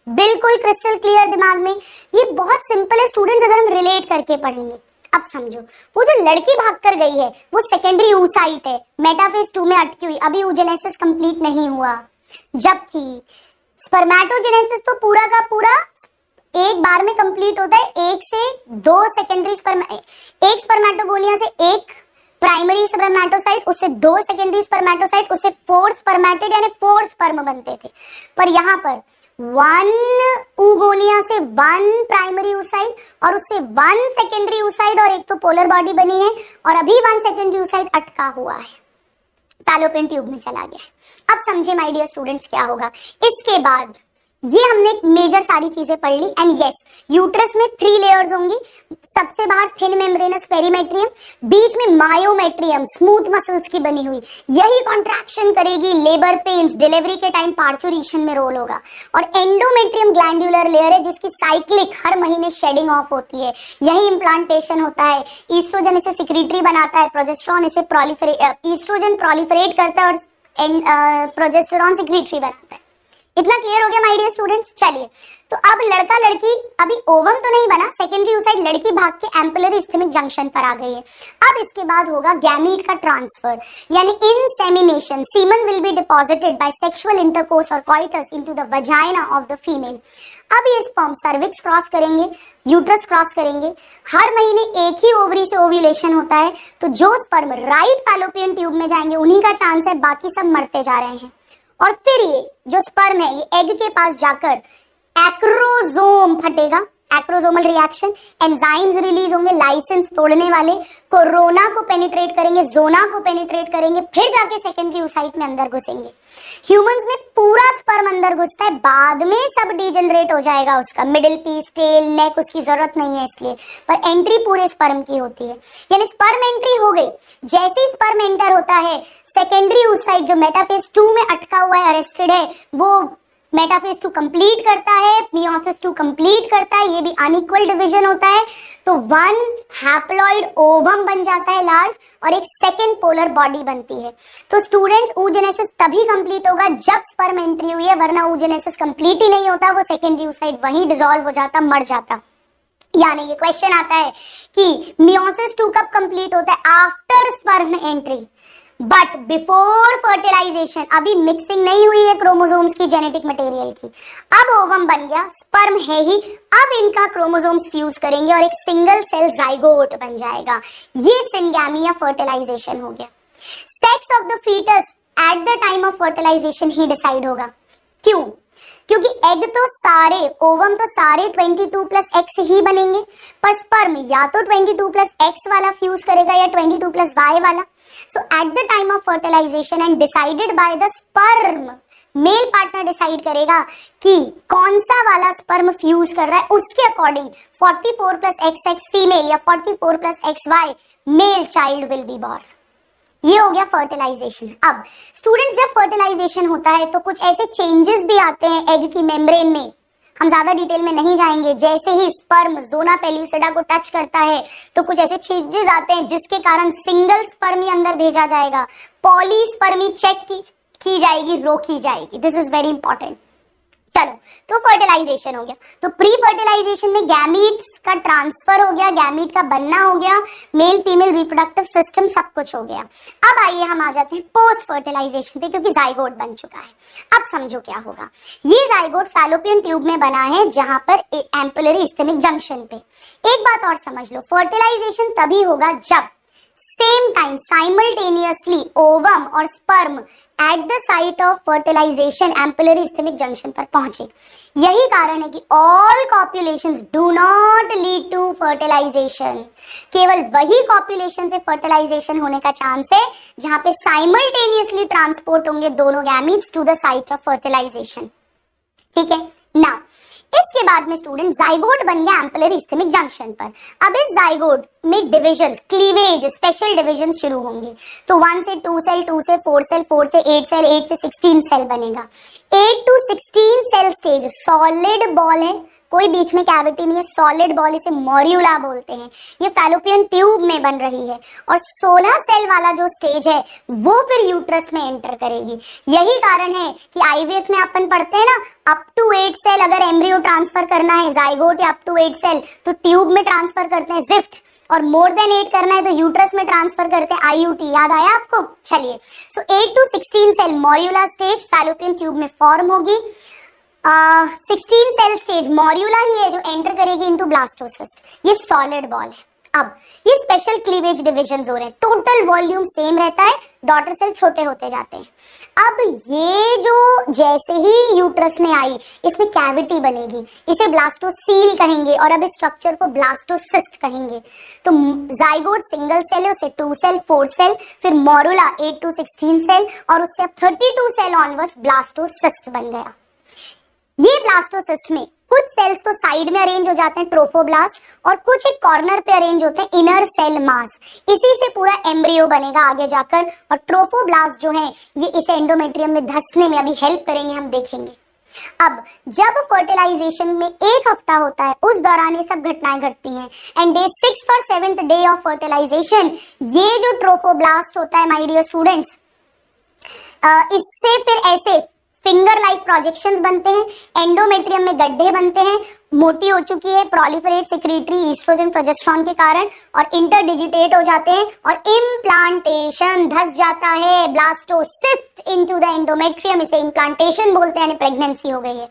बिल्कुल क्रिस्टल क्लियर दिमाग में। ये बहुत सिंपल है स्टूडेंट्स, अगर हम रिलेट करके पढ़ेंगे। अब समझो, वो जो लड़की भागकर गई है वो सेकेंडरी oocyte है, मेटाफेज 2 में अटकी हुई, अभी oogenesis कंप्लीट नहीं हुआ, जबकि स्पर्मेटोजेनेसिस तो पूरा का पूरा एक बार में कंप्लीट होता है। 1 से 2 सेकेंडरी एक स्पर्मेटोगोनिया से एक प्राइमरी स्पर्मेटोसाइट, उससे 2 सेकेंडरी स्पर्मेटोसाइट, उससे 4 स्पर्मेटिड यानी 4 स्पर्म बनते थे। पर यहाँ पर 1 oogonia से 1 प्राइमरी oocyte और उससे 1 सेकेंडरी oocyte, और एक तो पोलर बॉडी बनी है, और अभी 1 सेकेंडरी oocyte अटका हुआ है, फैलोपियन ट्यूब में चला गया है। अब समझे माय डियर स्टूडेंट्स क्या होगा इसके बाद। ये हमने मेजर सारी चीजें पढ़ ली। एंड यस, यूट्रस में 3 लेयर्स होंगी, सबसे बाहर थिन मेम्ब्रेनस पेरीमेट्रियम, बीच में मायोमेट्रियम स्मूथ मसल्स की बनी हुई, यही कॉन्ट्रैक्शन करेगी, लेबर पेन्स, डिलीवरी के टाइम पार्चुरेशन में रोल होगा। और एंडोमेट्रियम ग्लैंडुलर लेयर है जिसकी साइक्लिक हर महीने शेडिंग ऑफ होती है, यही इम्प्लांटेशन होता है। ईस्ट्रोजन इसे सिक्रीटरी बनाता है, प्रोजेस्टेरॉन इसे ईस्ट्रोजन प्रोलिफरेट करता है और प्रोजेस्टेरॉन सिक्रीटरी बनाता है। इतना क्लियर हो गया माय डियर स्टूडेंट्स। चलिए, तो अब लड़का लड़की, अभी ओवम तो नहीं बना, सेकेंडरी oocyte, लड़की भाग के एम्पुलरी इस्थेमिक जंक्शन पर आ गई है। अब इसके बाद होगा गैमीट का ट्रांसफर यानी insemination. Semen will be deposited by sexual intercourse और coitus into the vagina of the female. अब ये स्पर्म सर्विक्स क्रॉस करेंगे, यूट्रस क्रॉस करेंगे, हर महीने एक ही ओवरी से ओव्यूलेशन होता है, तो जो स्पर्म राइट फैलोपियन ट्यूब में जाएंगे उन्हीं का चांस है, बाकी सब मरते जा रहे हैं। और फिर ये जो स्पर्म है ये एग के पास जाकर एक्रोजोम फटेगा, एक्रोजोमल रिएक्शन, एंजाइम्स रिलीज होंगे लाइसेंस तोड़ने वाले, कोरोना को पेनिट्रेट करेंगे, जोना को पेनिट्रेट करेंगे, फिर जाके सेकेंडरी oocyte में अंदर घुसेंगे। ह्यूमंस में पूरा स्पर्म अंदर घुसता है, बाद में सब डिजेनरेट हो जाएगा उसका, मिडिल पीस, टेल, नेक उसकी जरूरत नहीं है इसलिए, पर एंट्री पूरे स्पर्म की होती है। यानी स्पर्म एंट्री हो गई, जैसे ही स्पर्म एंटर होता है सेकेंडरी oocyte जो मेटाफेज 2 में अटका हुआ है, अरेस्टेड है, वो मेटाफेज 2 कंप्लीट करता है, मियोसिस 2 कंप्लीट करता है, ये भी अनइक्वल डिवीजन होता है, तो 1 हैप्लॉइड ओवम बन जाता है लार्ज, और एक सेकेंड पोलर बॉडी बनती है। तो स्टूडेंट्स, oogenesis तभी कंप्लीट होगा जब स्पर्म एंट्री हुई है, वरना oogenesis कंप्लीट ही नहीं होता, वो सेकेंडरी oocyte वहीं डिसॉल्व हो जाता, मर जाता। यानी ये क्वेश्चन आता है कि मियोसिस 2 कब कंप्लीट होता है? After sperm entry, but before fertilization. अभी मिक्सिंग नहीं हुई है क्रोमोसोम्स की, जेनेटिक मटेरियल की। अब ओवम बन गया, स्पर्म है ही, अब इनका क्रोमोसोम्स फ्यूज करेंगे और एक सिंगल सेल जाइगोट बन जाएगा। ये सिंगैमी या फर्टिलाइजेशन हो गया। Sex of the fetus at the time of fertilization ही डिसाइड होगा। क्यों? क्योंकि एग तो सारे, ओवम तो सारे 22+X ही बनेंगे, पर स्पर्म या तो 22+X वाला फ्यूज करेगा या 22+Y वाला। So at the time of fertilization and decided by the sperm male partner decide करेगा कि कौन सा वाला स्पर्म फ्यूज कर रहा है, उसके अकॉर्डिंग 44 प्लस XX फीमेल या 44 plus XY male child will be born. ये हो गया फर्टिलाइजेशन। अब स्टूडेंट्स, जब फर्टिलाइजेशन होता है तो कुछ ऐसे चेंजेस भी आते हैं एग की मेम्ब्रेन में, हम ज्यादा डिटेल में नहीं जाएंगे। जैसे ही स्पर्म जोना पेल्यूसिडा को टच करता है तो कुछ ऐसे चेंजेस आते हैं जिसके कारण सिंगल स्पर्मी अंदर भेजा जाएगा, पॉली स्पर्मी चेक की जाएगी, रोकी जाएगी। This is very important. चलो, तो फर्टिलाइजेशन हो गया। तो प्री फर्टिलाइजेशन में गैमीट्स का ट्रांसफर हो गया, गैमीट का बनना हो गया, मेल फीमेल रिप्रोडक्टिव सिस्टम सब कुछ हो गया। अब आइए हम आ जाते हैं पोस्ट फर्टिलाइजेशन पे, क्योंकि जाइगोट बन चुका है। अब समझो क्या होगा। ये जाइगोट फैलोपियन ट्यूब में बना है, जहां पर एम्पुलरी इस्थेमिक जंक्शन पे। एक बात और समझ लो, फर्टिलाइजेशन तभी होगा जब सेम टाइम साइमल्टेनियसली ओवम और sperm at the site of fertilization ampullary isthmic junction पर पहुंचे। यही कारण है कि all copulations do not lead to fertilization. केवल वही कॉपुलेशन से फर्टिलाइजेशन होने का चांस है जहां पे साइमल्टेनियसली ट्रांसपोर्ट होंगे दोनों gametes to the site of fertilization. ठीक है ना। इसके बाद में स्टूडेंट जाइगोट बन गया एम्पुलरी इस्थेमिक जंक्शन पर। अब इस जाइगोट में डिविजन, क्लीवेज, स्पेशल डिविजन शुरू होंगे। तो 1 से 2 सेल, 2 से 4 सेल, 4 से 8 सेल, 8 से 16 सेल बनेगा। 8 to 16 cell stage solid ball है, कोई बीच में कैविटी नहीं है, सॉलिड बॉल, इसे मॉर्यूला बोलते हैं। ये फैलोपियन ट्यूब में बन रही है। और 16 सेल वाला जो स्टेज है वो फिर यूट्रस में एंटर करेगी। यही कारण है कि आईवीएफ में अपन पढ़ते हैं ना, अप टू 8 सेल अगर एम्ब्रियो ट्रांसफर करना है जाइगोट या अप टू 8 सेल तो ट्यूब में ट्रांसफर करते हैं जिफ्ट, और मोर देन 8 करना है तो यूट्रस में ट्रांसफर करते हैं आईयूटी। याद आया आपको? चलिए, so 8 to 16 cell morula stage fallopian tube में फॉर्म होगी। 16 सेल स्टेज मॉर्यूला ही है जो एंटर करेगी इनटू ब्लास्टोसिस्ट। ये सॉलिड बॉल है। अब ये स्पेशल क्लीवेज डिविजन हो रहे हैं, टोटल वॉल्यूम सेम रहता है, डॉटर सेल छोटे होते जाते हैं। अब ये जो जैसे ही यूट्रस में आई इसमें कैविटी बनेगी, इसे ब्लास्टोसील कहेंगे और अब इस स्ट्रक्चर को ब्लास्टोसिस्ट कहेंगे। तो जाइगोट सिंगल सेल है, उसे 2 सेल, 4 सेल, फिर मॉर्यूला 8 to 16 सेल और उससे अब 32 सेल ऑनवर्ड्स ब्लास्टोसिस्ट बन गया। ये ब्लास्टोसिस्ट में कुछ सेल्स तो साइड में अरेंज हो जाते हैं ट्रोफोब्लास्ट, और कुछ एक कॉर्नर पे अरेंज होते हैं इनर सेल मास। इसी से पूरा एम्ब्रियो बनेगा आगे जाकर, और ट्रोफोब्लास्ट जो है ये इसे एंडोमेट्रियम में धंसने में अभी हेल्प करेंगे, हम देखेंगे। अब जब फर्टिलाइजेशन में 1 हफ्ता होता है उस दौरान ये सब घटनाएं घटती हैं, एंड डे 6th और 7th डे ऑफ फर्टिलाइजेशन ये जो ट्रोफोब्लास्ट होता है माय डियर स्टूडेंट्स, इससे फिर ऐसे फिंगर लाइक प्रोजेक्शंस बनते हैं, एंडोमेट्रियम में गड्ढे बनते हैं, मोटी हो चुकी है, प्रोलिफरेट सेक्रेटरी ईस्ट्रोजन प्रोजेस्टेरोन के कारण, और इंटरडिजिटेट हो जाते हैं और इम्प्लांटेशन धस जाता है ब्लास्टोसिस्ट इनटू द एंडोमेट्रियम। इसे इम्प्लांटेशन बोलते हैं, यानी प्रेगनेंसी हो गई है।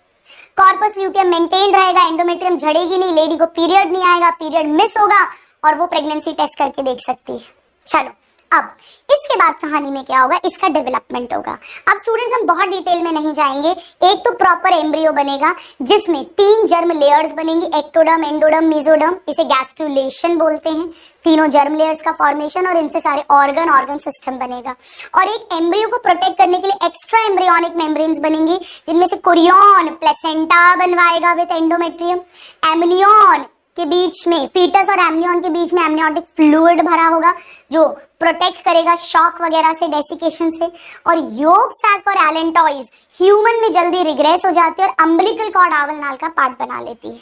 कॉर्पस ल्यूटियम मेंटेन रहेगा, एंडोमेट्रियम झड़ेगी नहीं, लेडी को पीरियड नहीं आएगा, पीरियड मिस होगा और वो प्रेगनेंसी टेस्ट करके देख सकती है। चलो, अब इसके बाद कहानी में क्या होगा, इसका डेवलपमेंट होगा। अब स्टूडेंट्स हम बहुत डिटेल में नहीं जाएंगे। एक तो प्रॉपर एम्ब्रियो बनेगा जिसमें 3 जर्म लेयर्स बनेंगी, एक्टोडर्म, एंडोडर्म, मेसोडर्म, इसे गैस्ट्रुलेशन बोलते हैं। तीनों जर्म लेयर्स का फॉर्मेशन और इनसे सारे ऑर्गन सिस्टम बनेगा। और एक एम्ब्रियो को प्रोटेक्ट करने के लिए एक्स्ट्रा एम्ब्रियोनिक मेम्ब्रेन्स बनेंगी, जिनमें से कुरियन प्लेसेंटा बनवाएगा विद एंडोमेट्रियम। एमनियन के बीच में, फीटस और एमनियन के बीच में एमनियोटिक फ्लूइड भरा होगा जो प्रोटेक्ट करेगा शॉक वगैरह से, डेसिकेशन से। और योग सैक और एलेंटॉइज ह्यूमन में जल्दी रिग्रेस हो जाती है और अम्बिलिकल कॉर्ड आवल नाल का पार्ट बना लेती है।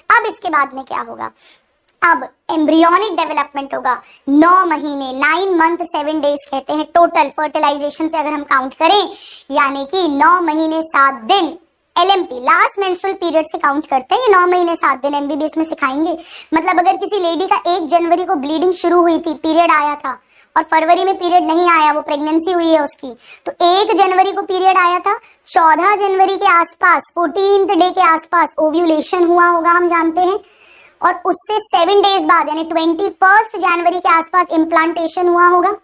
अब इसके बाद में क्या होगा, अब एम्ब्रियोनिक डेवलपमेंट होगा। 9 महीने, 9 month 7 days कहते हैं टोटल फर्टिलाइजेशन से अगर हम काउंट करें, यानी कि 9 महीने 7 दिन LMP लास्ट मेंस्ट्रुअल पीरियड से काउंट करते हैं। ये 9 महीने 7 दिन MBBS में सिखाएंगे। मतलब अगर किसी लेडी का 1 जनवरी को ब्लीडिंग शुरू हुई थी, पीरियड आया था, और फरवरी में पीरियड नहीं आया, वो प्रेगनेंसी हुई है उसकी, तो 1 जनवरी को पीरियड आया था, 14 जनवरी के आसपास 14th डे के आसपास ओव्यूलेशन हुआ होगा, हम जानते हैं, और उससे 7 days बाद यानी 21 जनवरी के आसपास इम्प्लांटेशन हुआ होगा।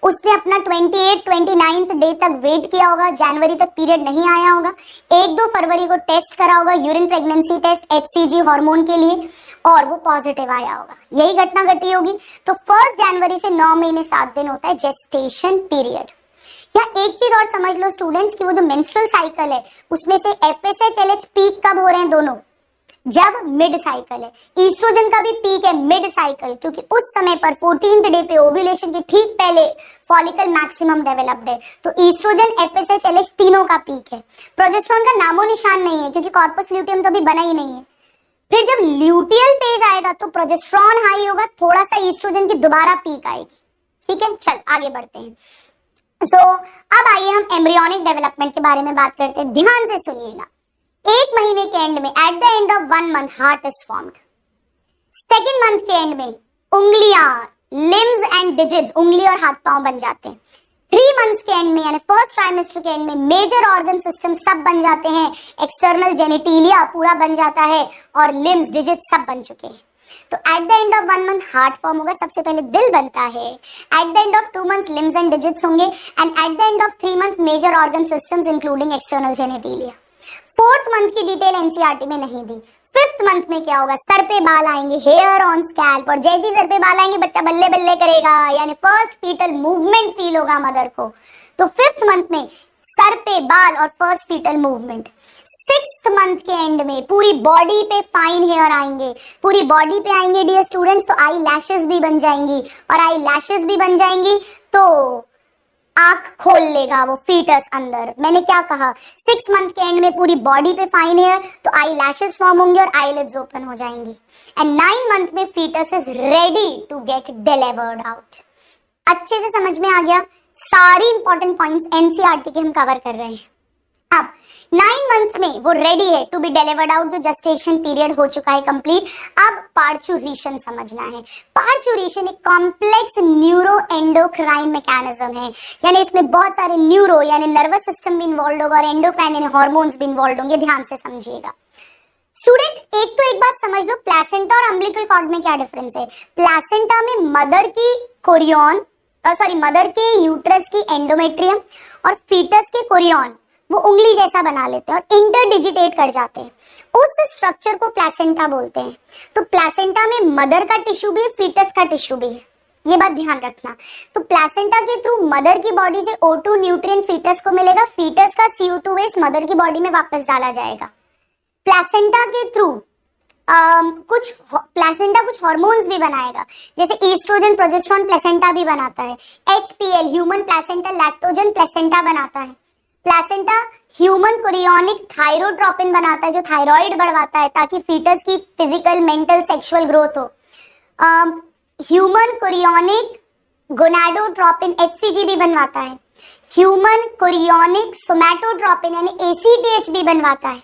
उसने अपना 28-29th डे तक वेट किया होगा, जनवरी तक पीरियड नहीं आया होगा। 1-2 फरवरी को टेस्ट करा होगा, urine pregnancy test HCG hormone के लिए, और वो पॉजिटिव आया होगा। यही घटना घटी होगी। तो 1 जनवरी से 9 महीने 7 दिन होता है जेस्टेशन पीरियड। या एक चीज और समझ लो स्टूडेंट्स कि वो जो मेंस्ट्रुअल साइकिल है उसमें से FSH LH पीक कब हो रहे हैं दोनों, जब मिड साइकिल है। ईस्ट्रोजन का भी पीक है मिड साइकिल, क्योंकि उस समय पर 14th डे पे ओव्यूलेशन के ठीक पहले फॉलिकल मैक्सिमम डेवलप्ड है। तो ईस्ट्रोजन FSH LH तीनों का पीक है। प्रोजेस्टेरॉन का नामो निशान नहीं है क्योंकि कॉर्पस ल्यूटियम तो अभी बना ही नहीं है। फिर जब ल्यूटियल फेज आएगा तो प्रोजेस्टेरॉन हाई होगा, थोड़ा सा ईस्ट्रोजन की दोबारा पीक आएगी। ठीक है, चल आगे बढ़ते हैं। अब आइए हम एम्ब्रियोनिक डेवलपमेंट के बारे में बात करते हैं। ध्यान से सुनिएगा। एक महीने के एंड में, eight the end of 1 month, heart is formed. Second month के एंड में उंगलियां, लिम्स एंड डिजिट्स, उंगली और हाथ पांव बन जाते हैं। 3 months के एंड में यानी फर्स्ट ट्राइमेस्टर के एंड में मेजर ऑर्गन सिस्टम सब बन जाते हैं। एक्सटर्नल जेनिटिलिया पूरा बन जाता है और लिम्स, डिजिट्स सब बन चुके हैं। तो at the end of 1 month heart form होगा, सबसे पहले दिल बनता है। At the end of 2 months limbs and digits होंगे and at the end of 3 months major organ systems including external genitalia. 4th month की डिटेल एनसीईआरटी में नहीं दी। 5th मंथ में क्या होगा, सर पे बाल आएंगे, हेयर ऑन स्कैल्प, और जैसे ही सर पे बाल आएंगे बच्चा बल्ले बल्ले करेगा, यानी फर्स्ट फीटल मूवमेंट फील होगा मदर को। तो 5th मंथ में सर पे बाल और first fetal movement. 6th month के एंड में पूरी बॉडी पे फाइन हेयर आएंगे, पूरी बॉडी पे आएंगे डियर स्टूडेंट्स, तो आई लैशेस भी बन जाएंगी, और आई लैशेस भी बन जाएंगी तो आंख खोल लेगा वो फीटस अंदर। मैंने क्या कहा, 6 मंथ के एंड में पूरी बॉडी पे फाइन हेयर, तो आई लैशेस फॉर्म होंगे और आईलिड्स ओपन हो जाएंगी। एंड 9 मंथ में fetus is ready to get delivered out. अच्छे से समझ में आ गया? सारी इंपॉर्टेंट पॉइंट्स एनसीईआरटी के हम कवर कर रहे हैं। अब 9 मंथ में वो रेडी है टू बी डिलीवर्ड आउट, जो जेस्टेशन पीरियड हो चुका है कंप्लीट। अब पार्चुरेशन समझना है। पार्चुरेशन एक कॉम्प्लेक्स न्यूरो एंडोक्राइन मैकेनिज्म है, यानी इसमें बहुत सारे न्यूरो यानी नर्वस सिस्टम भी इन्वॉल्व होगा और एंडोक्राइन यानी हार्मोन्स भी इन्वॉल्व होंगे। ध्यान से समझिएगा स्टूडेंट। एक बात समझ लो, प्लेसेंटा और अम्बिलिकल कॉर्ड में क्या डिफरेंस है। प्लेसेंटा में मदर की कोरियन, मदर के यूट्रस की एंडोमेट्रियम और फीटस के कोरियन वो उंगली जैसा बना लेते हैं और इंटरडिजिटेट कर जाते हैं। उस स्ट्रक्चर को प्लेसेंटा बोलते हैं। तो प्लेसेंटा में मदर का टिश्यू भी है, फीटस का टिश्यू भी है, ये बात ध्यान रखना। तो प्लेसेंटा के थ्रू मदर की बॉडी से O2 न्यूट्रिएंट फीटस को मिलेगा, फीटस का CO2 वेस्ट मदर की बॉडी में वापस डाला जाएगा। प्लेसेंटा के थ्रू प्लेसेंटा कुछ हार्मोन्स भी बनाएगा, जैसे ईस्ट्रोजन, प्रोजेस्टेरॉन प्लेसेंटा भी बनाता है। HPL human placental lactogen placenta बनाता है। प्लेसेंटा ह्यूमन कोरियोनिक थायरोट्रोपिन बनाता है जो थायराइड बढ़वाता है ताकि फीटस की फिजिकल, मेंटल, सेक्सुअल ग्रोथ हो। ह्यूमन कोरियोनिक गोनाडोट्रोपिन HCG भी बनवाता है। ह्यूमन कोरियोनिक सोमैटोट्रोपिन यानी ACTH भी बनवाता है।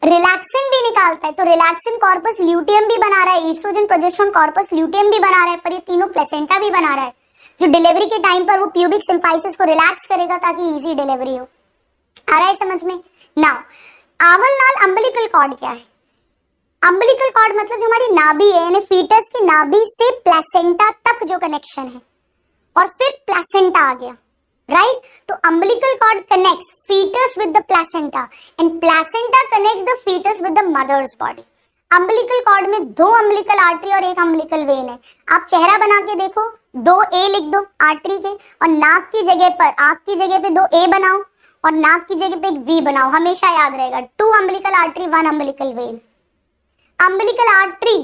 रिलैक्सिन भी निकालता है, तो रिलैक्सिन कॉर्पस ल्यूटियम भी बना रहा है, ईस्ट्रोजन, प्रोजेस्टेरॉन कॉर्पस ल्यूटियम भी बना रहा है, पर ये तीनों प्लेसेंटा भी बना रहा है, जो डिलीवरी के टाइम पर वो प्यूबिक सिम्फाइसिस को रिलैक्स करेगा ताकि इजी डिलीवरी हो। आ रहा है समझ में? नाउ आवल नाल अम्बिलिकल कॉर्ड क्या है? अम्बिलिकल कॉर्ड मतलब जो हमारी नाभि है, यानी फीटस की नाभि से प्लेसेंटा तक जो कनेक्शन है, और फिर प्लेसेंटा आ गया, राइट? तो umbilical cord connects fetus with the placenta and placenta connects the fetus with the mother's body. Umbilical cord में 2 अम्बिलिकल आर्टरी और 1 अम्बिलिकल वेन है। आप चेहरा बना के देखो, 2 A लिख दो आर्टरी के, और नाक की जगह पर, आंख की जगह पे 2 A बनाओ और नाक की जगह पे एक V बनाओ, हमेशा याद रहेगा। 2 umbilical artery, 1 umbilical vein. Umbilical artery,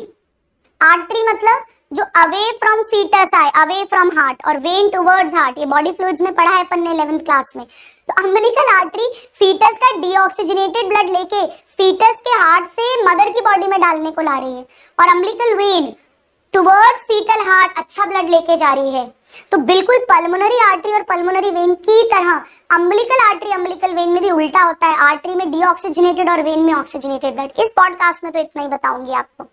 artery मतलब जो अवे फ्रॉम फीटस आए, अवे फ्रॉम हार्ट, और वेन टुवर्ड्स हार्ट, ये बॉडी फ्लूइड्स में पढ़ा है अपन ने 11th क्लास में। तो अम्बिलिकल आर्टरी फीटस का डीऑक्सीजनेटेड ब्लड लेके फीटस के हार्ट से मदर की बॉडी में डालने को ला रही है, और umbilical vein towards fetal heart अच्छा ब्लड लेके जा रही है। तो बिल्कुल पल्मोनरी आर्टरी और पल्मोनरी वेन की तरह अम्बिलिकल आर्टरी अम्बिलिकल वेन में भी उल्टा होता है, आर्टरी में डीऑक्सीजनेटेड और वेन में ऑक्सीजनेटेड ब्लड। इस पॉडकास्ट में तो इतना ही बताऊंगी आपको।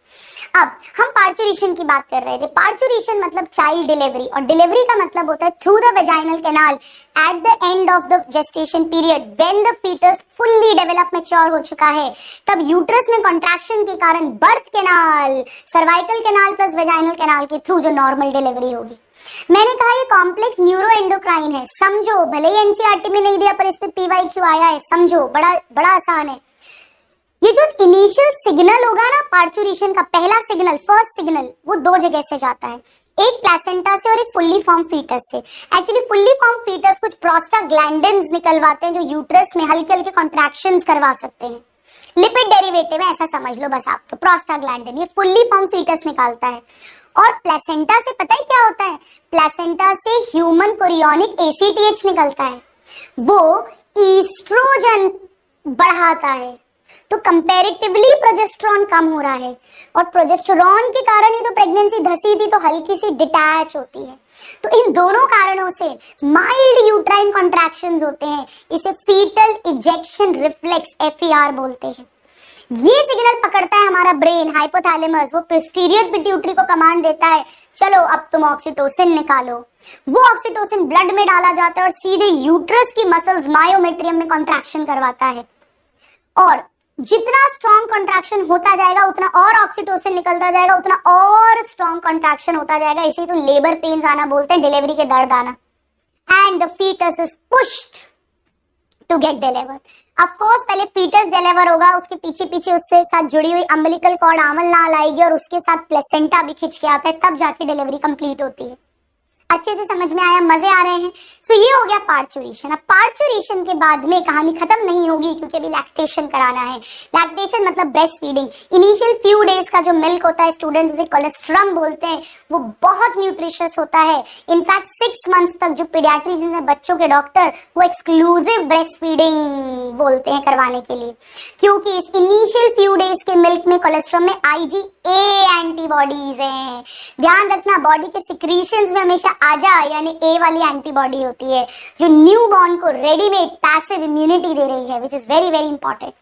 अब हम पार्चुरेशन की बात कर रहे थे। पार्चुरेशन मतलब चाइल्ड डिलीवरी, और डिलीवरी का मतलब होता है through the vaginal canal at the end of the gestation period when the fetus fully develop mature हो चुका है, तब यूट्रस में कॉन्ट्रैक्शन के कारण birth canal, cervical canal plus vaginal canal के थ्रू जो नॉर्मल डिलीवरी होगी। मैंने कहा ये कॉम्प्लेक्स न्यूरो एंडोक्राइन है, समझो, भले ही एनसीईआरटी में नहीं दिया पर इस पे PYQ आया है, समझो, बड़ा आसान है। ये जो इनिशियल सिग्नल होगा ना पार्चुरेशन का, पहला सिग्नल, फर्स्ट सिग्नल, वो 2 जगह से जाता है। एक प्लेसेंटा से और एक फुल्ली फॉर्म फीटस से। एक्चुअली फुल्ली फॉर्म फीटस कुछ प्रोस्टाग्लैंडिन्स निकलवाते हैं जो यूट्रस में हल्के हल्के कॉन्ट्रैक्शंस करवा सकते हैं। लिपिड डेरिवेटिव है, ऐसा समझ लो बस आप। तो प्रोस्टाग्लैंडिन ये फुल्ली फॉर्म फीटस निकालता है। और प्लेसेंटा से पता है क्या होता है? प्लेसेंटा से ह्यूमन कोरियोनिक एसीटीएच निकलता है, वो ईस्ट्रोजन बढ़ाता है। तो कंपैरेटिवली प्रोजेस्टेरॉन कम हो रहा है, और प्रोजेस्टेरॉन के कारण ही तो प्रेगनेंसी धसी थी, तो हल्की सी डिटैच होती है। तो इन दोनों कारणों से माइल्ड यूट्राइन कॉन्ट्रैक्शंस होते हैं। इसे फीटल इजेक्शन रिफ्लेक्स FER बोलते हैं। ये सिग्नल पकड़ता है हमारा ब्रेन, हाइपोथैलेमस, वो पोस्टीरियर पिट्यूटरी को कमांड देता है, चलो अब तुम ऑक्सीटोसिन निकालो। वो ऑक्सीटोसिन ब्लड में डाला जाता है और सीधे यूट्रस की मसल्स मायोमेट्रियम में कॉन्ट्रैक्शन करवाता है। और जितना स्ट्रॉन्ग कॉन्ट्रैक्शन होता जाएगा उतना और ऑक्सीटोसिन निकलता जाएगा, उतना और स्ट्रॉन्ग कॉन्ट्रैक्शन होता जाएगा। इसी तो लेबर पेन्स आना बोलते हैं, डिलीवरी के दर्द आना। And the fetus is pushed to get delivered. Of course पहले फीटस डिलीवर होगा, उसके पीछे पीछे उससे साथ जुड़ी हुई अम्बिलिकल कॉर्ड आमल नाल आएगी और उसके साथ प्लेसेंटा भी खिंच के आता है, तब जाके डिलीवरी कंप्लीट होती है। अच्छे से समझ में आया? मजे आ रहे हैं? सो ये हो गया पार्चुरेशन। अब पार्चुरेशन के बाद में कहानी खत्म नहीं होगी, क्योंकि अभी लैक्टेशन कराना है। लैक्टेशन मतलब breast feeding. Initial few days का जो मिल्क होता है, स्टूडेंट्स उसे कोलेस्ट्रम बोलते हैं, वो बहुत न्यूट्रिशियस होता है। इनफैक्ट 6 मंथ तक जो पीडियाट्रिशियन है, बच्चों के डॉक्टर, वो एक्सक्लूसिव ब्रेस्ट फीडिंग बोलते हैं करवाने के लिए, क्योंकि इस इनिशियल फ्यू डेज के मिल्क में कोलेस्ट्रम में IgA एंटीबॉडीज हैं। ध्यान रखना, बॉडी के सिक्रीशंस में हमेशा आजा यानी A वाली एंटीबॉडी होती है, जो न्यू बॉर्न को रेडीमेड पैसिव इम्यूनिटी दे रही है, which is very very important.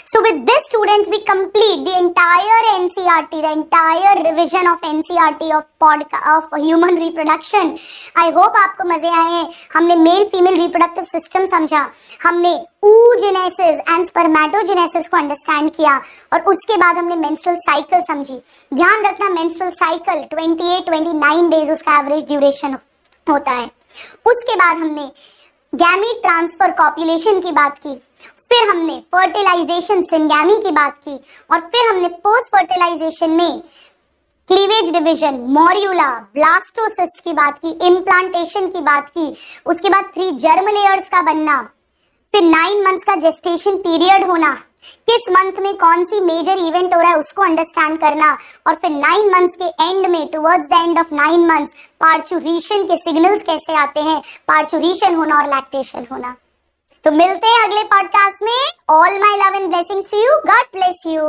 So with this students we complete the entire NCERT, the entire revision of NCERT of human reproduction. I hope आपको मजे आए हैं। हमने मेल फीमेल रिप्रोडक्टिव सिस्टम समझा, हमने oogenesis and spermatogenesis को understand किया, और उसके बाद हमने मेंस्ट्रुअल साइकिल समझी। ध्यान रखना, मेंस्ट्रुअल साइकिल 28-29 डेज उसका एवरेज ड्यूरेशन होता है। उसके बाद हमने गैमीट ट्रांसफर कॉपुलेशन की बात की, फिर हमने फर्टिलाइजेशन सिंगैमी की बात की, और फिर हमने पोस्ट फर्टिलाइजेशन में क्लीवेज डिवीजन, मॉर्यूला, ब्लास्टोसिस्ट की बात की, इम्प्लांटेशन की बात की। उसके बाद 3 जर्म लेयर्स का बनना, फिर 9 मंथ्स का जेस्टेशन पीरियड होना, किस मंथ में कौन सी मेजर इवेंट हो रहा है उसको अंडरस्टैंड करना, और फिर 9 मंथ्स के एंड में, towards the end of 9 months, parturition के सिग्नल्स कैसे आते हैं, पार्चुरेशन होना और लैक्टेशन होना। तो मिलते हैं अगले पॉडकास्ट में। All my love and blessings to you, God bless you.